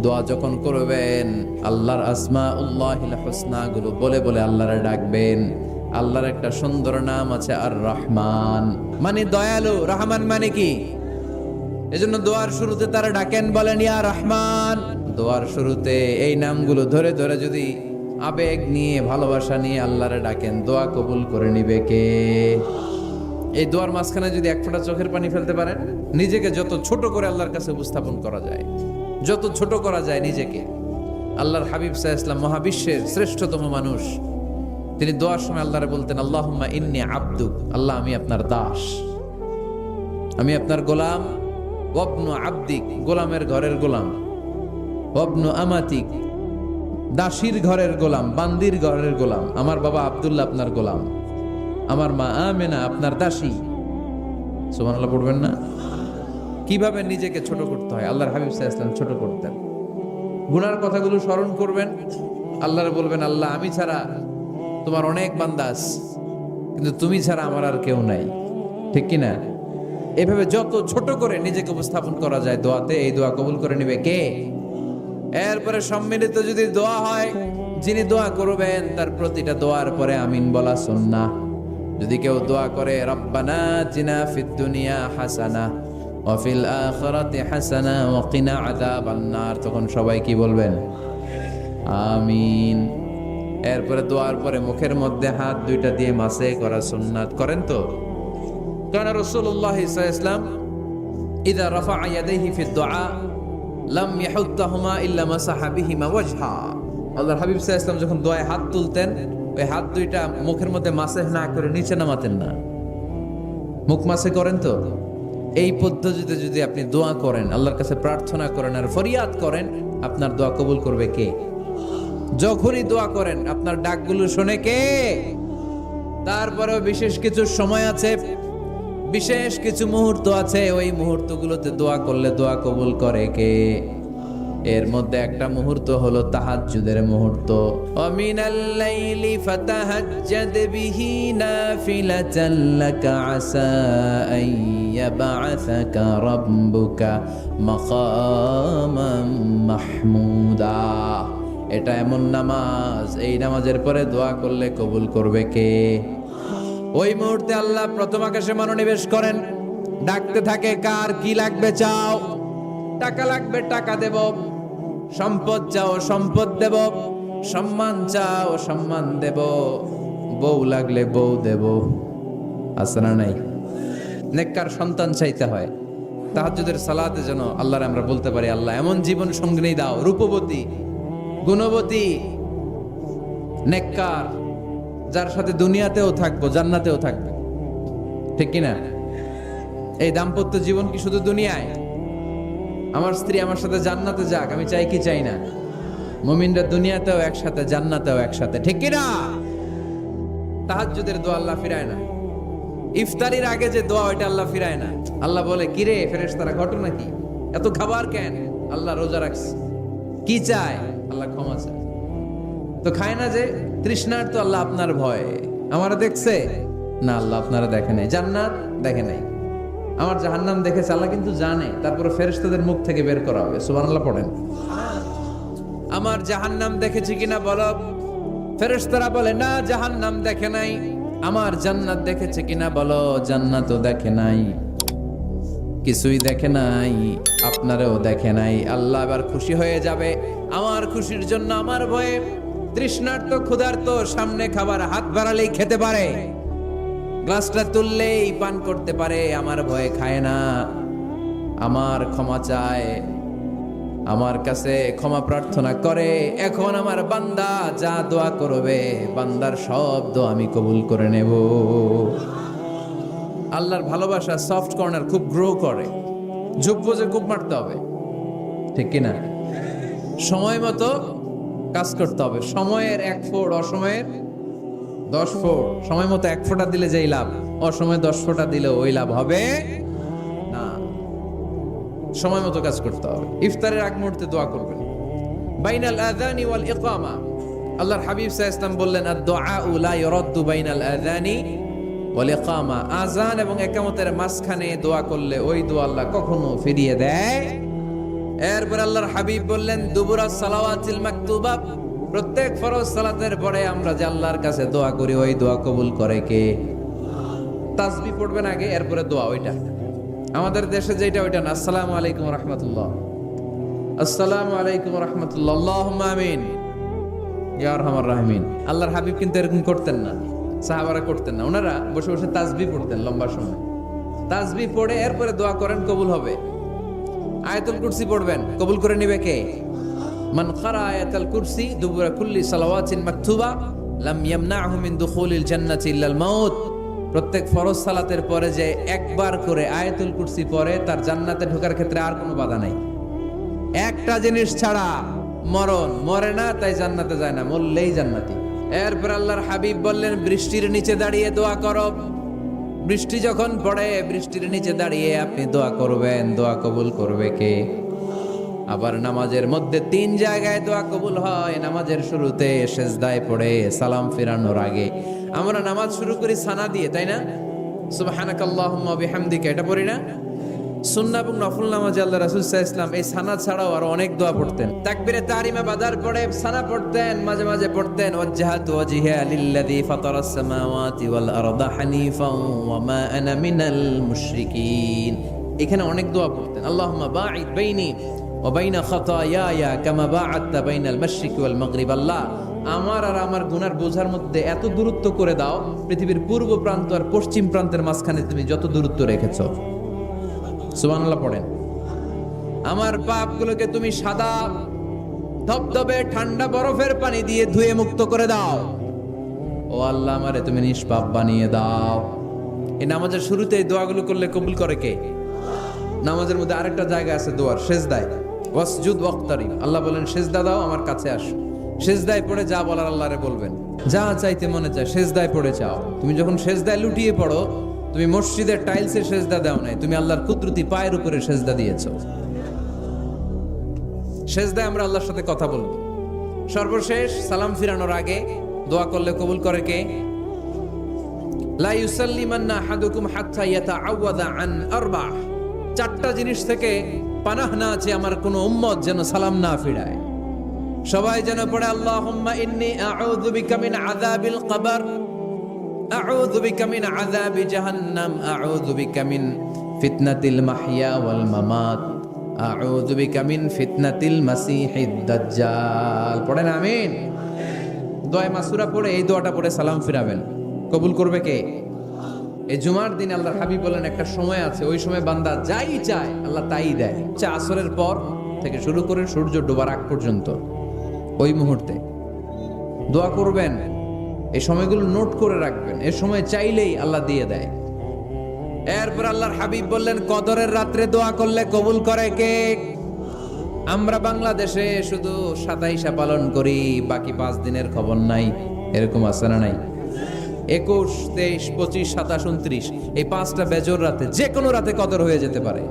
দোয়া যখন করবেন আল্লাহর আসমাউল্লাহিল হুসনা গুলো বলে বলে আল্লাহরে ডাকবেন। আল্লাহর একটা সুন্দর নাম আছে আর রহমান, মানে দয়ালু। রহমান মানে কি? এজন্য দোয়ার শুরুতে তারা ডাকেন, বলেন ইয়া রহমান। দোয়ার শুরুতে এই নামগুলো ধরে ধরে যদি আবেগ নিয়ে, ভালোবাসা নিয়ে আল্লাহরে ডাকেন, দোয়া কবুল করে নিবে কে? এই দোয়ার মাঝখানে যদি এক ফোঁটা চোখের পানি ফেলতে পারেন, নিজেকে যত ছোট করে আল্লাহর কাছে উপস্থাপন করা যায়, যত ছোট করা যায় নিজেকে। আল্লাহর হাবিব সাল্লাল্লাহু আলাইহি ওয়াসাল্লাম মহাবিশ্বের শ্রেষ্ঠতম মানুষ, তিনি দোয়ার সময় আল্লাহরে বলতেন, আল্লাহুম্মা ইন্নী আবদুক, আল্লাহ আমি আপনার দাস, আমি আপনার গোলাম। ওয়াবনু আবদিক, গোলামের ঘরের গোলাম। ওয়াবনু আমাতিক, দাসীর ঘরের গোলাম, বান্দির ঘরের গোলাম। আমার বাবা আব্দুল্লাহ আপনার গোলাম, আমার মা আমেনা আপনার দাসী। সুবহানাল্লাহ পড়বেন না? কিভাবে নিজেকে ছোট করতে হয় আল্লাহর হাবিব সাল্লাল্লাহু আলাইহি ওয়াসাল্লাম ছোট করতেন। গুনার কথাগুলো স্মরণ করবেন, আল্লাহরে বলবেন, আল্লাহ আমি ছাড়া তোমার অনেক বান্দা আছে, কিন্তু তুমি ছাড়া আমার আর কেউ নাই, ঠিক কি না? এভাবে যত ছোট করে নিজেকে উপস্থাপন করা যায় দোয়াতে, এই দোয়া কবুল করে নেবে কে? এরপরে সম্মিলিত যদি দোয়া হয়, যিনি দোয়া করবেন তার প্রতিটা দোয়ার পরে আমিন বলা সুন্নাহ। যদি কেউ দোয়া করে রব্বানা আতিনা ফিদ দুনিয়া হাসানা ওয়া ফিল আখিরাতি হাসানা ওয়া কিনা আযাবান নার, তখন সবাই কি বলবেন? আমিন। এরপরে দোয়ার পরে মুখের মধ্যে হাত দুইটা দিয়ে মাসে করা সুন্নাত। করেন তো? কারণ রাসূলুল্লাহ সাল্লাল্লাহু আলাইহি ওয়াসাল্লাম ইযা রাফা'a ইয়াদাইহি ফিদ দুআ লাম ইয়াহুত্তাহুমা ইল্লা মাসাহা বিহিমা ওয়াজহা। আল্লাহর হাবিব সাল্লাল্লাহু আলাইহি ওয়াসাল্লাম যখন দোয়ায় হাত তুলতেন, ওই হাত দুইটা মুখের মধ্যে মাসে না করে নিচে নামাতেন না। মুখ মাসে করেন তো? এই পদ্ধতিতে যদি আপনি দোয়া করেন, আল্লাহর কাছে প্রার্থনা করেন আর ফরিয়াদ করেন, আপনার দোয়া কবুল করবে কে? যখনই দোয়া করেন আপনার ডাকগুলো শোনে কে? তারপরেও বিশেষ কিছু সময় আছে, বিশেষ কিছু মুহূর্ত আছে, ওই মুহূর্তগুলোতে দোয়া করলে দোয়া কবুল করে কে? এর মধ্যে একটা মুহূর্ত হলো তাহাজ্জুদের মুহূর্ত। ওয়ামিনাল লাইলি ফাতাহাজ্জাদ বিহি নাফিলাতান লাকা আসা আন ইয়াবআসাকা রাব্বুকা মাকামান মাহমুদা। এটা এমন নামাজ, এই নামাজের পরে দোয়া করলে কবুল করবে কে? ওই মুহূর্তে আল্লাহ প্রথম আকাশে মনোনিবেশ করেন, ডাকতে থাকে, কার কি লাগবে চাও? টাকা লাগবে টাকা দেব, সম্পদ চাও সম্পদ দেব, সম্মান চাও সম্মান দেব, বউ লাগলে বউ দেব। আছে না নাই? নেককার সন্তান চাইতে হয়। তাহাজ্জুদের সালাতে যেন আল্লাহর আমরা বলতে পারি, আল্লাহ এমন জীবন সঙ্গিনী দাও, রূপবতী, গুণবতী, নেককার, যার সাথে দুনিয়াতেও থাকবো জান্নাতেও থাকবো, ঠিক কিনা? এই দাম্পত্য জীবন কি শুধু দুনিয়ায়? আমার স্ত্রী আমার সাথে জান্নাতে যাক, আমি চাই কি চাই না? মুমিনরা দুনিয়াতেও একসাথে জান্নাতেও একসাথে, ঠিক কিনা? তাহাজ্জুদের দোয়া আল্লাহ ফিরায় না। ইফতারির আগে যে দোয়া, ওইটা আল্লাহ ফিরায় না। আল্লাহ বলে, কিরে ফেরেশতারা, ঘটনা কি? এত খাবার কেন? আল্লাহ রোজা রাখছে। কি চায়? আল্লাহ ক্ষমা চায়। তো খায় না যে তৃষ্ণার, তো আল্লাহ আপনার ভয়। আমারা দেখছে না? আল্লাহ আপনারা দেখে নাই। জান্নাত দেখে নাই, আমার জাহান্নাম দেখেছে আল্লাহ কিন্তু জানে। তারপরে ফেরেশতাদের মুখ থেকে বের করা হবে। সুবহানাল্লাহ পড়েন। আমার জাহান্নাম দেখেছি কিনা বলো? ফেরেশতারা বলে না, জাহান্নাম দেখে নাই। আমার জান্নাত দেখেছে কিনা বলো? জান্নাতও দেখে নাই, কিছুই দেখে নাই, আপনারও দেখে নাই। আল্লাহ এবার খুশি হয়ে যাবে। আমার খুশির জন্য আমার ভয়ে তৃষ্ণার্ত ক্ষুধার্ত সামনে খাবার হাত বাড়ালেই খেতে পারে, গ্লাসটা তুললেই পান করতে পারে, আমার ভয়ে খায় না। আমার ক্ষমা চায়, আমার কাছে ক্ষমা প্রার্থনা করে। এখন আমার বান্দা যা দোয়া করবে, বান্দার সব দোয়া আমি কবুল করে নেব। আল্লাহর ভালোবাসা সফট কর্নার খুব গ্রো করে, যোগ্য যে খুব মারতে হবে, ঠিক কিনা? সময় মতো কাজ করতে হবে। সময়ের 1 ফোঁট, অসময়ের 10 ফোঁট। সময় মতো 1 ফোঁটা দিলে যেই লাভ, অসময়ে 10 ফোঁটা দিলে ওই লাভ হবে না। সময় মতো কাজ করতে হবে। ইফতারের আগ মুহূর্তে দোয়া করবেন। বাইনাল আযানি ওয়াল ইকামা, আল্লাহর হাবিব সাল্লাল্লাহু আলাইহি ওয়াসাল্লাম বললেন, আদ-দুআউ লা ইউরাদ্দু বাইনাল আযানি ওয়াল ইকামা। আযান এবং ইকামতের মাঝখানে দোয়া করলে ওই দোয়া আল্লাহ কখনো ফিরিয়ে দেয়। এরপর আল্লাহর হাবিব বললেন, দুবুরাস সালাওয়াতিল মাকতুবা, প্রত্যেক ফরজ সালাতের পরে আমরা যে আল্লাহর কাছে দোয়া করি, ওই দোয়া কবুল করে কে? তাসবিহ পড়বেন আগে, এরপরে দোয়া। ওইটা আমাদের দেশে যেটা, ওইটা না। আসসালামু আলাইকুম ওয়া রাহমাতুল্লাহ, আসসালামু আলাইকুম ওয়া রাহমাতুল্লাহ, আল্লাহুম্মা আমিন ইয়া আরহামার রাহিমিন। আল্লাহর হাবিব কিন্তু এরকম করতেন না, সাহাবারা করতেন না। ওনারা বসে বসে তাসবিহ পড়তেন লম্বা সময়। তাসবিহ পড়ে এরপরে দোয়া করেন, কবুল হবে। আয়াতুল কুরসি পড়বেন, কবুল করে নেবে কে? মান ক্বারা আয়াতুল কুরসি দুবুরা কুল্লি সালাওয়াতিন মাকতুবা লাম ইয়ামনাহু মিন দুখুলিল জান্নাতি ইল্লাল মাউত। প্রত্যেক ফরজ সালাতের পরে যে একবার করে আয়াতুল কুরসি পড়ে, তার জান্নাতে ঢোকার ক্ষেত্রে আর কোনো বাধা নাই। একটা জিনিস ছাড়া, মরণ, মরে না তাই জান্নাতে যায় না, মরলেই জান্নাতি। এরপর আল্লাহর হাবিব বললেন বৃষ্টির নিচে দাঁড়িয়ে দোয়া করো। বৃষ্টি যখন পড়ে বৃষ্টির নিচে দাঁড়িয়ে আপনি দোয়া করবেন, দোয়া কবুল করবে কে? আবার নামাজের মধ্যে 3 জায়গায় দোয়া কবুল হয়। নামাজের শুরুতে সেজদায় পড়ে সালাম ফেরানোর আগে। আমরা নামাজ শুরু করি সানা দিয়ে, তাই না? সুবহানাকাল্লাহুম্মা বিহামদিকা, এটা পড়ি না? সুন্নাহ এবং নফল নামাজে আল্লাহ রাসূল সাল্লাল্লাহু আলাইহি ওয়াসাল্লাম এই সানা ছাড়াও আরো অনেক দোয়া পড়তেন। তাকবীরে তাহরিমা বাদার পড়ে সানা পড়তেন, মাঝে মাঝে পড়তেন ওয়াজ্জাহাতু ওয়াজহিয়া লিল্লাযী ফাতারাস সামাওয়াতি ওয়াল আরদা হানিফাও ওয়া মা আনা মিনাল মুশরিকিন। এখানে অনেক দোয়া পড়তেন। আল্লাহুম্মা বাঈদ বাইনি ওয়া বাইনা খাতায়ায়া কামা বাআদতা বাইনাল মাশরিকি ওয়াল মাগরিব। আল্লাহ, আমার আর আমার গুনার বোঝার মধ্যে এত দূরত্ব করে দাও, পৃথিবীর পূর্ব প্রান্ত আর পশ্চিম প্রান্তের মাঝখানে তুমি যত দূরত্ব রেখেছো। সুবহানাল্লাহ পড়েন। আমার পাপগুলোকে তুমি সাদা ধবধবে ঠান্ডা বরফের পানি দিয়ে ধুয়ে মুক্ত করে দাও। ও আল্লাহ, আমারে তুমি নিষ্পাপ বানিয়ে দাও। এই নামাজের শুরুতে এই দোয়াগুলো করলে কবুল করে কে? নামাজের মধ্যে আরেকটা জায়গা আছে দোয়ার, সেজদায়। ওয়াসজুদ ওয়াক্তারিব, আল্লাহ বলেন সেজদা দাও, আমার কাছে আসো। সেজদায় পড়ে যা বলার আল্লাহরে বলবেন, যা চাইতে মনে চায় সেজদায় পড়ে চাও। তুমি যখন সেজদায় লুটিয়ে পড়ো, তুমি মসজিদের টাইলসের সেজদা দাও নাই, তুমি আল্লাহর কুদরতি পায়ের উপরে সেজদা দিয়েছো। সেজদায় আমরা আল্লাহর সাথে কথা বলবো। সর্বশেষ সালাম ফিরানোর আগে দোয়া করলে কবুল করে কে? লা ইউসাল্লিমান্না আহাদুকুম হাত্তা ইয়াতাআওয়াযা আন আরবা। 4টা জিনিস থেকে পানাহ না আছে আমার কোন উম্মত যেন সালাম না ফিরায়। সবাই যেন পড়ে আল্লাহুম্মা ইন্নী আউযু বিকা মিন আযাবিল কবর, আউযু বিকা মিন আযাবি জাহান্নাম, আউযু বিকা মিন ফিতনাতিল মাহইয়া ওয়াল মামাত, আউযু বিকা মিন ফিতনাতিল মাসিহিদ দাজ্জাল। পড়েন আমিন। দোয়া মাসুরা পড়ে এই দোয়াটা পড়ে সালাম ফিরাবেন, কবুল করবে কে? এই জুমার দিন আল্লাহর হাবিব বলেন একটা সময় আছে, ওই সময় বান্দা যাই চায় আল্লাহ তাই দেয়। আসরের পর থেকে শুরু করে সূর্য ডোবার আগ পর্যন্ত ওই মুহূর্তে দোয়া করবেন। এই সময়গুলো নোট করে রাখবেন, এই সময় চাইলেই আল্লাহ দিয়ে দেয়। এরপর আল্লাহর হাবিব বললেন কদরের রাত্রে দোয়া করলে কবুল করে কে? আমরা বাংলাদেশে শুধু 27 পালন করি, বাকি 5 দিনের খবর নাই। এরকম আছে না নাই? 21, 23, 25, 27, 29 এই 5টা বেজর রাতে, যে কোনো রাতে কদর হয়ে যেতে পারে।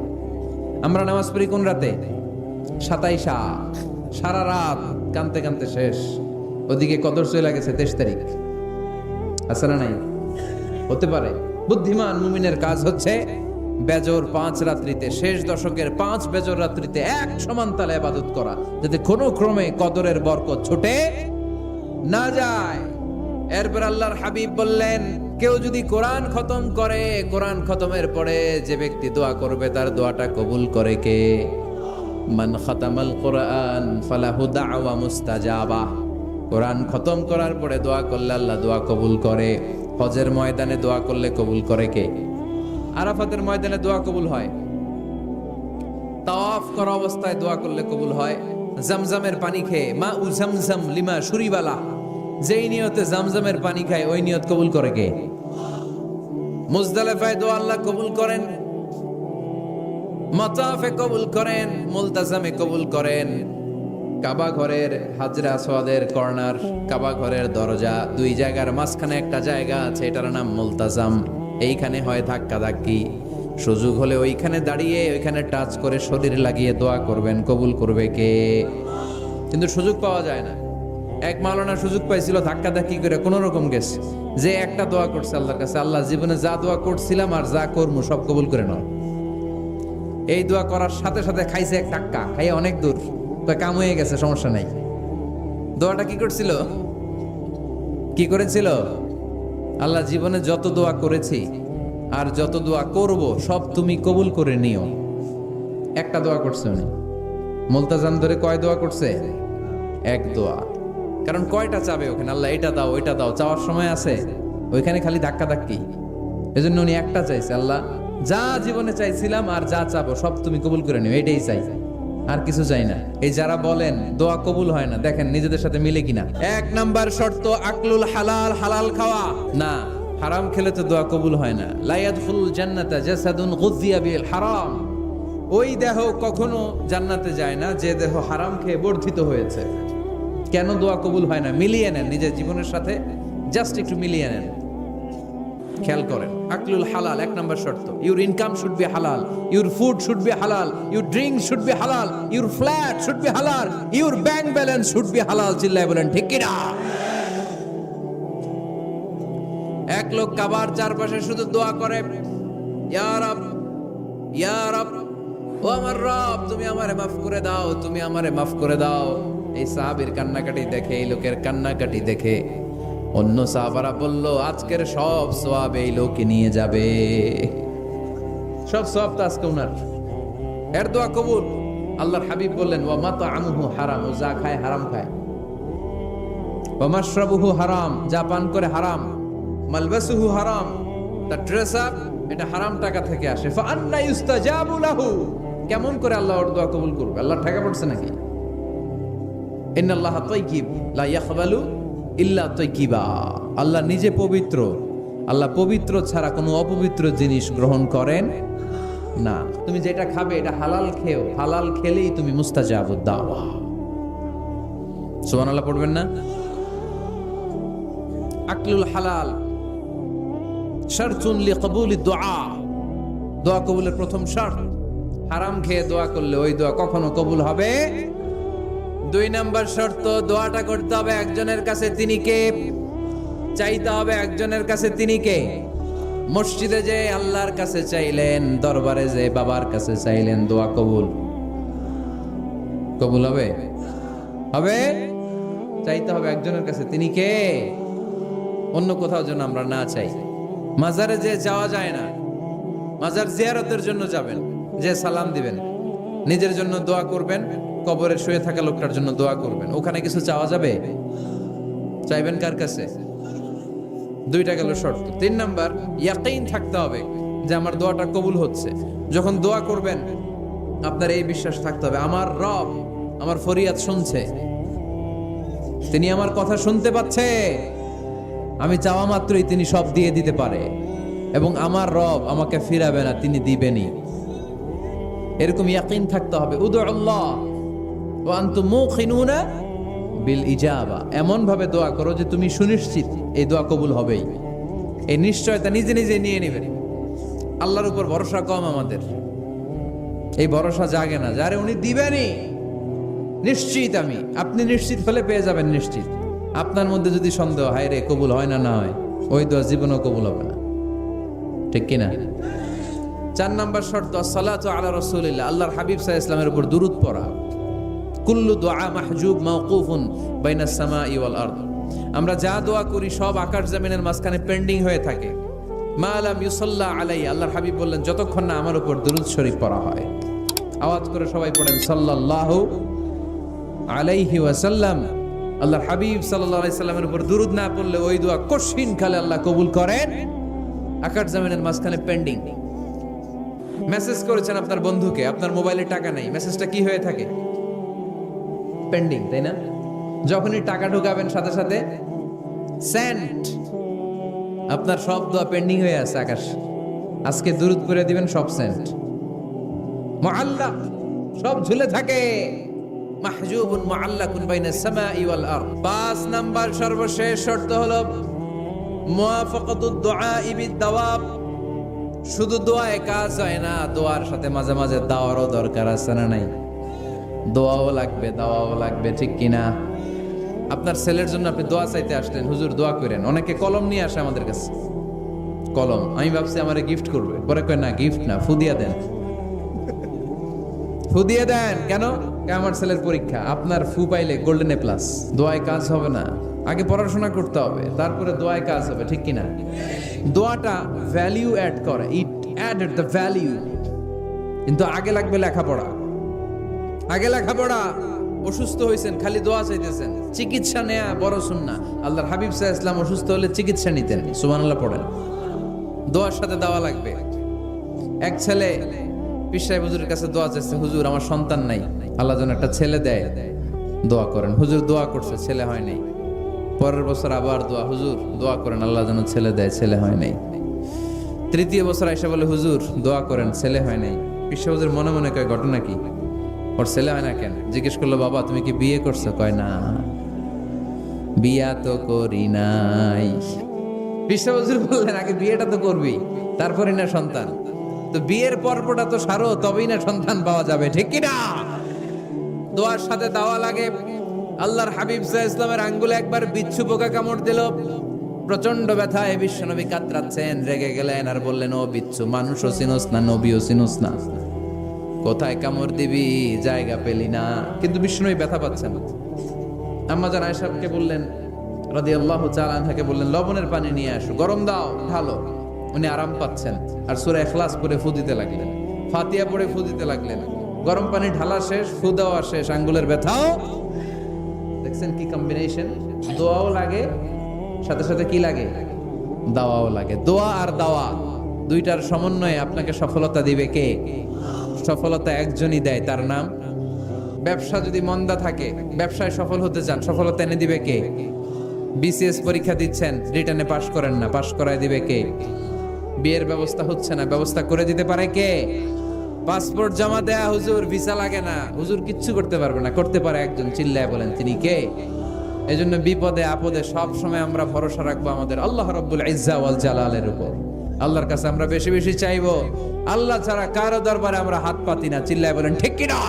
আমরা নামাজ পড়ি কোন রাতে? 27, সারা রাত কানতে কানতে শেষ, ওদিকে কদর চলে গেছে 23 তারিখ। আছে না নাই? হতে পারে। বুদ্ধিমান মুমিনের কাজ হচ্ছে বেজর 5 রাত্রিতে, শেষ দশকের 5 বেজর রাত্রিতে এক সমান তালে ইবাদত করা, যাতে কোনো ক্রমে কদরের বরকত ছুটে না যায়। এরপর আল্লাহর হাবিব বললেন কেউ যদি কোরআন খতম করে, কোরআন খতমের পরে যে ব্যক্তি দোয়া করবে তার দোয়াটা কবুল করে কে? মান খাতামাল কোরআন ফালাহু দাওয়া মুস্তাজাবা। কোরআন খতম করার পরে দোয়া করলে আল্লাহ দোয়া কবুল করে। হজের ময়দানে দোয়া করলে কবুল করে কে? আরাফাতের ময়দানে দোয়া কবুল হয়। তাওয়াফ করা অবস্থায় দোয়া করলে কবুল হয়। জামজামের পানি খেয়ে মা উ জামজাম লিমা শুরিবালা, যেই নিয়তে জামজামের পানি খায় ওই নিয়ত কবুল করে কে? মুজদালিফায় দোয়া আল্লাহ কবুল করেন, মাতাফে কবুল করেন, মুলতাজামে কবুল করেন। কাবা ঘরের হাজরা আসওয়াদের কর্নার, কাবা ঘরের দরজা, 2 জায়গার মাঝখানে একটা জায়গা আছে, এটার নাম মুলতাজাম। এইখানে হয় ধাক্কা ধাক্কি। সুযোগ হলে ওইখানে দাঁড়িয়ে ওইখানে টাচ করে শরীর লাগিয়ে দোয়া করবেন, কবুল করবে কে? কিন্তু সুযোগ পাওয়া যায় না। এক মাওলানা সুযোগ পাইছিল ধাক্কা ধাক্কি করে কোন রকম গেছে, যে একটা দোয়া করছে আল্লাহর কাছে, আল্লাহ জীবনে যা দোয়া করছিলাম আর যা করবো সব কবুল করে নাও। এই দোয়া করার সাথে সাথে খাইছে এক টাক্কা, খাইয়ে অনেক দূর, তো কাম হয়ে গেছে, সমস্যা নাই। দোয়াটা কি করছিল? কি করেছিল? আল্লাহ জীবনে যত দোয়া করেছি আর যত দোয়া করব সব তুমি কবুল করে নিও। একটা দোয়া করছে উনি। মুলতাজাম ধরে কয় দোয়া করছে? এক দোয়া। কারণ কয়টা চাবে ওখানে? আল্লাহ এটা দাও ওইটা দাও, চাওয়ার সময় আছে? ওইখানে খালি ধাক্কা ধাক্কি। এজন্য উনি একটা চাইছে, আল্লাহ যা জীবনে চাইছিলাম আর যা চাবো সব তুমি কবুল করে নিও, এটাই চাই, আর কিছু চাই না। এই যারা বলেন দোয়া কবুল হয় না, দেখেন নিজেদের সাথে মিলে কিনা। 1 নাম্বার শর্ত আকলুল হালাল, হালাল খাওয়া। না, হারাম খেলে তো দোয়া কবুল হয় না। লা ইয়াদখুলুল জান্নাতা জাসাদুন গুযিয়া বিল হারাম। ওই দেহ কখনো জান্নাতে যায় না যে দেহ হারাম খেয়ে বর্ধিত হয়েছে। কেন দোয়া কবুল হয় না? মিলিয়ে নেন নিজের জীবনের সাথে, জাস্ট একটু মিলিয়ে নেন, খেয়াল করেন। আকলুল হালাল 1 নম্বর শর্ত। ইউর ইনকাম শুড বি হালাল, ইউর ফুড শুড বি হালাল, ইউর ড্রিঙ্ক শুড বি হালাল, ইউর ফ্ল্যাট শুড বি হালাল, your bank balance should be হালাল। চিল্লায় বলেন ঠিক কিনা? এক লোক কাবার চারপাশে শুধু দোয়া করে, ইয়া রব, ইয়া রব, ও আমার রব, তুমি আমারে মাফ করে দাও, তুমি আমারে মাফ করে দাও। এই সাহাবীর কান্নাকাটি দেখে, এই লোকের কান্নাকাটি দেখে অন্য সাহাবারা বলল, আজকের সব সওয়াব এই লোকে নিয়ে যাবে, সব সওয়াব তো আজকে উনার। এর দোয়া কবুল। আল্লাহর হাবিব বললেন, ওয়া মাতআমুহু হারাম, ও যা খায় হারাম খায়। ওয়া মাশরাবুহু হারাম, যা পান করে হারাম। মালবাসুহু হারাম, তার ড্রেস আপ এটা হারাম টাকা থেকে আসে। ফা আন্না ইউস্তাজাবু লাহু, কেমন করে আল্লাহ ওর দোয়া কবুল করবে? আল্লাহ টাকা পড়ছে নাকি? ইন্নাল্লাহা তাইয়িব লা ইয়াকবালু ইল্লা তাইয়িবা। আল্লাহ নিজে পবিত্র, আল্লাহ পবিত্র ছাড়া কোনো অপবিত্র জিনিস গ্রহণ করেন না। তুমি যেটা খাবে এটা হালাল খেও, হালাল খেলেই তুমি মুস্তাজাবুদ দাওয়া। সুবহানাল্লাহ পড়বেন না? আকলুল হালাল শারতুন লিকবুলিদ দুআ, দোয়া কবুলের প্রথম শর্ত। হারাম খেয়ে দোয়া করলে ওই দোয়া কখনো কবুল হবে। 2 নম্বর শর্ত, দোয়াটা করতে হবে একজনের কাছে, তিনি কে? চাইতে হবে একজনের কাছে, তিনি কে? মসজিদে যে আল্লাহর কাছে চাইলেন, দরবারে যে বাবার কাছে চাইলেন, দোয়া কবুল কবুল হবে? হবে? চাইতে হবে একজনের কাছে, তিনি কে? অন্য কোথাও যেন আমরা না চাই। মাজারে যে যাওয়া যায় না, মাজার জিয়ারতের জন্য যাবেন, যে সালাম দিবেন, নিজের জন্য দোয়া করবেন, কবরে শুয়ে থাকা লোকটার জন্য দোয়া করবেন। ওখানে কিছু চাওয়া যাবে? চাইবেন কার কাছে? 2টা গেল শর্ত। 3 নাম্বার, ইয়াকিন থাকতে হবে যে আমার দোয়াটা কবুল হচ্ছে। যখন দোয়া করবেন আপনার এই বিশ্বাস থাকতে হবে, আমার রব আমার ফরিয়াদ শুনছে, তিনি আমার কথা শুনতে পাচ্ছে, আমি চাওয়া মাত্রই তিনি সব দিয়ে দিতে পারে, এবং আমার রব আমাকে ফিরাবে না, তিনি দিবেনই। এরকম ইয়াকিন থাকতে হবে। উদুল্লাহ ওয়া আনতুম মুকিনুনা বিল ইজাবা, এমন ভাবে দোয়া করো যে তুমি সুনিশ্চিত এই দোয়া কবুল হবেই। এই নিশ্চয়তা নিজে নিজে নিয়ে নেবেন। আল্লাহর উপর ভরসা কম আমাদের, এই ভরসা জাগে না, যারে উনি দিবেনই নিশ্চিত আমি। আপনি নিশ্চিত হলে পেয়ে যাবেন নিশ্চিত। আপনার মধ্যে যদি সন্দেহ হয় রে কবুল হয় না, না হয়, ওই দোয়া জীবনও কবুল হবে না, ঠিক কিনা? 4 নম্বর শর্ত, সালাতু আলা রাসূলিল্লাহ, আল্লাহর হাবিব সাল্লাল্লাহু আলাইহি ওয়াসাল্লামের উপর দুরূদ পড়া। কুল্লু দুআ মাহজুব মাওকুফুন বাইনাস সামাই ওয়াল আরদ, আমরা যা দোয়া করি সব আকাশ জমিনের মাঝখানে পেন্ডিং হয়ে থাকে। মা লাম ইউসাল্লা আলাই, আল্লাহর হাবিব বললেন যতক্ষণ না আমার উপর দুরূদ শরীফ পড়া হয়। আওয়াজ করে সবাই পড়েন সাল্লাল্লাহু আলাইহি ওয়াসাল্লাম। আল্লাহর হাবিব সাল্লাল্লাহু আলাইহি সাল্লামের উপর দুরূদ না পড়লে ওই দোয়া কঠিন কালে আল্লাহ কবুল করেন, আকাশ জমিনের মাঝখানে পেন্ডিং। মেসেজ করেছেন আপনার বন্ধুকে, আপনার মোবাইলে টাকা নেই, মেসেজটা কি হয়ে থাকে? পেন্ডিং, তাই না? যখনই টাকা ঢোকাবেন সাথে সাথে সেন্ট, আপনার সব দোয়া পেন্ডিং হয়ে আছে আকাশ। আজকে দুরূদ করে দিবেন, সব সেন্ট, মুআল্লাক, সব ঝুলে থাকে। মাহজুবুন মুআল্লাকুন বাইনাস সামাই ওয়াল আরদ। 5 নাম্বার সর্বশেষ শর্ত হলো মুওয়াফাকাতুদ দুআ বিদ দাওয়াব। শুধু দোয়ায় কাজ হয় না, দোয়ার সাথে মাঝে মাঝে দাওয়ারও দরকার আছে না নাই? দোয়াও লাগবে, দাওয়াও লাগবে, ঠিক কিনা? আপনার ছেলের জন্য আপনি দোয়া চাইতে আসলেন, হুজুর দোয়া করেন। অনেকে কলম নিয়ে আসে আমাদের কাছে, কলম। আমি ভাবছি আমারে গিফট করবে, পরে কয় না, গিফট না, ফুদিয়া দেন, ফুদিয়ে দেন। কেন? আমার ছেলের পরীক্ষা, আপনার ফু পাইলে গোল্ডেন এ প্লাস। দোয়ায় কাজ হবে না, আগে পড়াশোনা করতে হবে, তারপরে দোয়ায় কাজ হবে, ঠিক কিনা? দোয়াটা ভ্যালিউ অ্যাড করে, ইট অ্যাডেড দ্য ভ্যালিউ। কিন্তু আগে লাগবে লেখাপড়া, আগে লেখাপড়া। অসুস্থ হয়েছেন, খালি দোয়া চাইতেছেন, চিকিৎসা নেয়া বড় সুন্নাহ। আল্লাহর হাবিব সাল্লাল্লাহু আলাইহি ওয়াসাল্লাম অসুস্থ হলে চিকিৎসা নিতেন, সুবহানাল্লাহ পড়েন। দোয়ার সাথে দাওয়া লাগবে। এক ছেলে পীর সাহেব হুজুরের কাছে দোয়া চাইছে, হুজুর আমার সন্তান নাই, আল্লাহ যেন একটা ছেলে দেয়, দোয়া করেন। হুজুর দোয়া করছে, ছেলে হয় নাই। পরের বছর আবার দোয়া, হুজুর দোয়া করেন আল্লাহ যেন ছেলে দেয়, ছেলে হয় নাই। তৃতীয় বছর আইসা বলে, হুজুর দোয়া করেন, ছেলে হয় নাই। পিসাবুজুর মনে মনে কয় ঘটনা কি, ওর ছেলে হয় না কেন? জিজ্ঞেস করলো, বাবা তুমি কি বিয়ে করছো? কয় না, বিয়া তো করি নাই। পিসাবুজুর বললেন, আগে বিয়েটা তো করবি, তারপরে না সন্তান। তো বিয়ের পর্বটা তো সারো, তবেই না সন্তান পাওয়া যাবে, ঠিক কিনা? দোয়ার সাথে দাওয়া লাগে। আল্লাহর হাবিব সাল্লাল্লাহু আলাইহি ওয়াসাল্লামের আঙ্গুলে একবার বিচ্ছু পোকা কামড় দিল। প্রচন্ড ব্যথায় বিশ্বনবী কাতরাচ্ছেন, রেগে গেলেন আর বললেন, ও বিচ্ছু, মানুষও চিনোস না, নবীও চিনোস না, কোথায় কামড় দিবি, জায়গা পেলি না। কিন্তু বিশ্বনবী ব্যথা পাচ্ছেন। আম্মা জান আয়েশাকে বললেন, রাদিয়াল্লাহু তাআলা আনহাকে বললেন, লবণের পানি নিয়ে আসো, গরম দাও, ঢালো। উনি আরাম পাচ্ছেন আর সূরা ইখলাস পড়ে ফু দিতে লাগলেন, ফাতিহা পড়ে ফু দিতে লাগলেন। গরম পানি ঢালা শেষ, ফু দেওয়া শেষ, আঙ্গুলের ব্যথাও। দেখছেন কি কম্বিনেশন? দোয়াও লাগে, সাথে সাথে কি লাগে, দাওয়াও লাগে। দোয়া আর দাওয়া দুইটার সমন্বয়ে আপনাকে সফলতা দিবে কে? সফলতা একজনই দেয়, তার নাম। ব্যবসা যদি মন্দা থাকে, ব্যবসায় সফল হতে চান, সফলতা এনে দিবে কে? বিসিএস পরীক্ষা দিচ্ছেন, রিটেনে পাশ করেন না, পাশ করায় দিবে কে? বিয়ের ব্যবস্থা হচ্ছে না, ব্যবস্থা করে দিতে পারে কে? পাসপোর্ট জমা দেয়া, হুজুর ভিসা লাগে না, হুজুর কিচ্ছু করতে পারবে না, করতে পারে একজন, চিল্লায় বলেন তিনি কে? এজন্য বিপদে আপদে সব সময় আমরা ভরসা রাখবো আমাদের আল্লাহ রাব্বুল ইজ্জা ওয়াল জালালের উপর। আল্লাহর কাছে আমরা বেশি বেশি চাইবো। আল্লাহ ছাড়া কারো দরবারে আমরা হাত পাতি না, চিল্লায় বলেন ঠিক কিনা?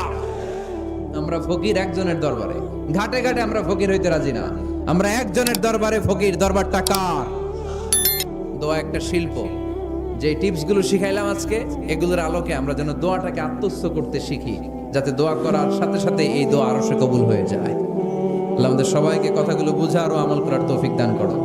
আমরা ফকির একজনের দরবারে, ঘাটে ঘাটে আমরা ফকির হইতে রাজি না, আমরা একজনের দরবারে ফকির। দরবারটা কার? দোয়া একটা শিল্প। যে টিপস গুলো শিখাইলাম আজকে, এগুলোর আলোকে আমরা যেন দোয়াটাকে আত্মস্থ করতে শিখি, যাতে দোয়া করার সাথে সাথে এই দোয়া আরো সে কবুল হয়ে যায়। আল্লাহ আমাদের সবাইকে কথাগুলো বুঝার ও আমল করার তৌফিক দান করো।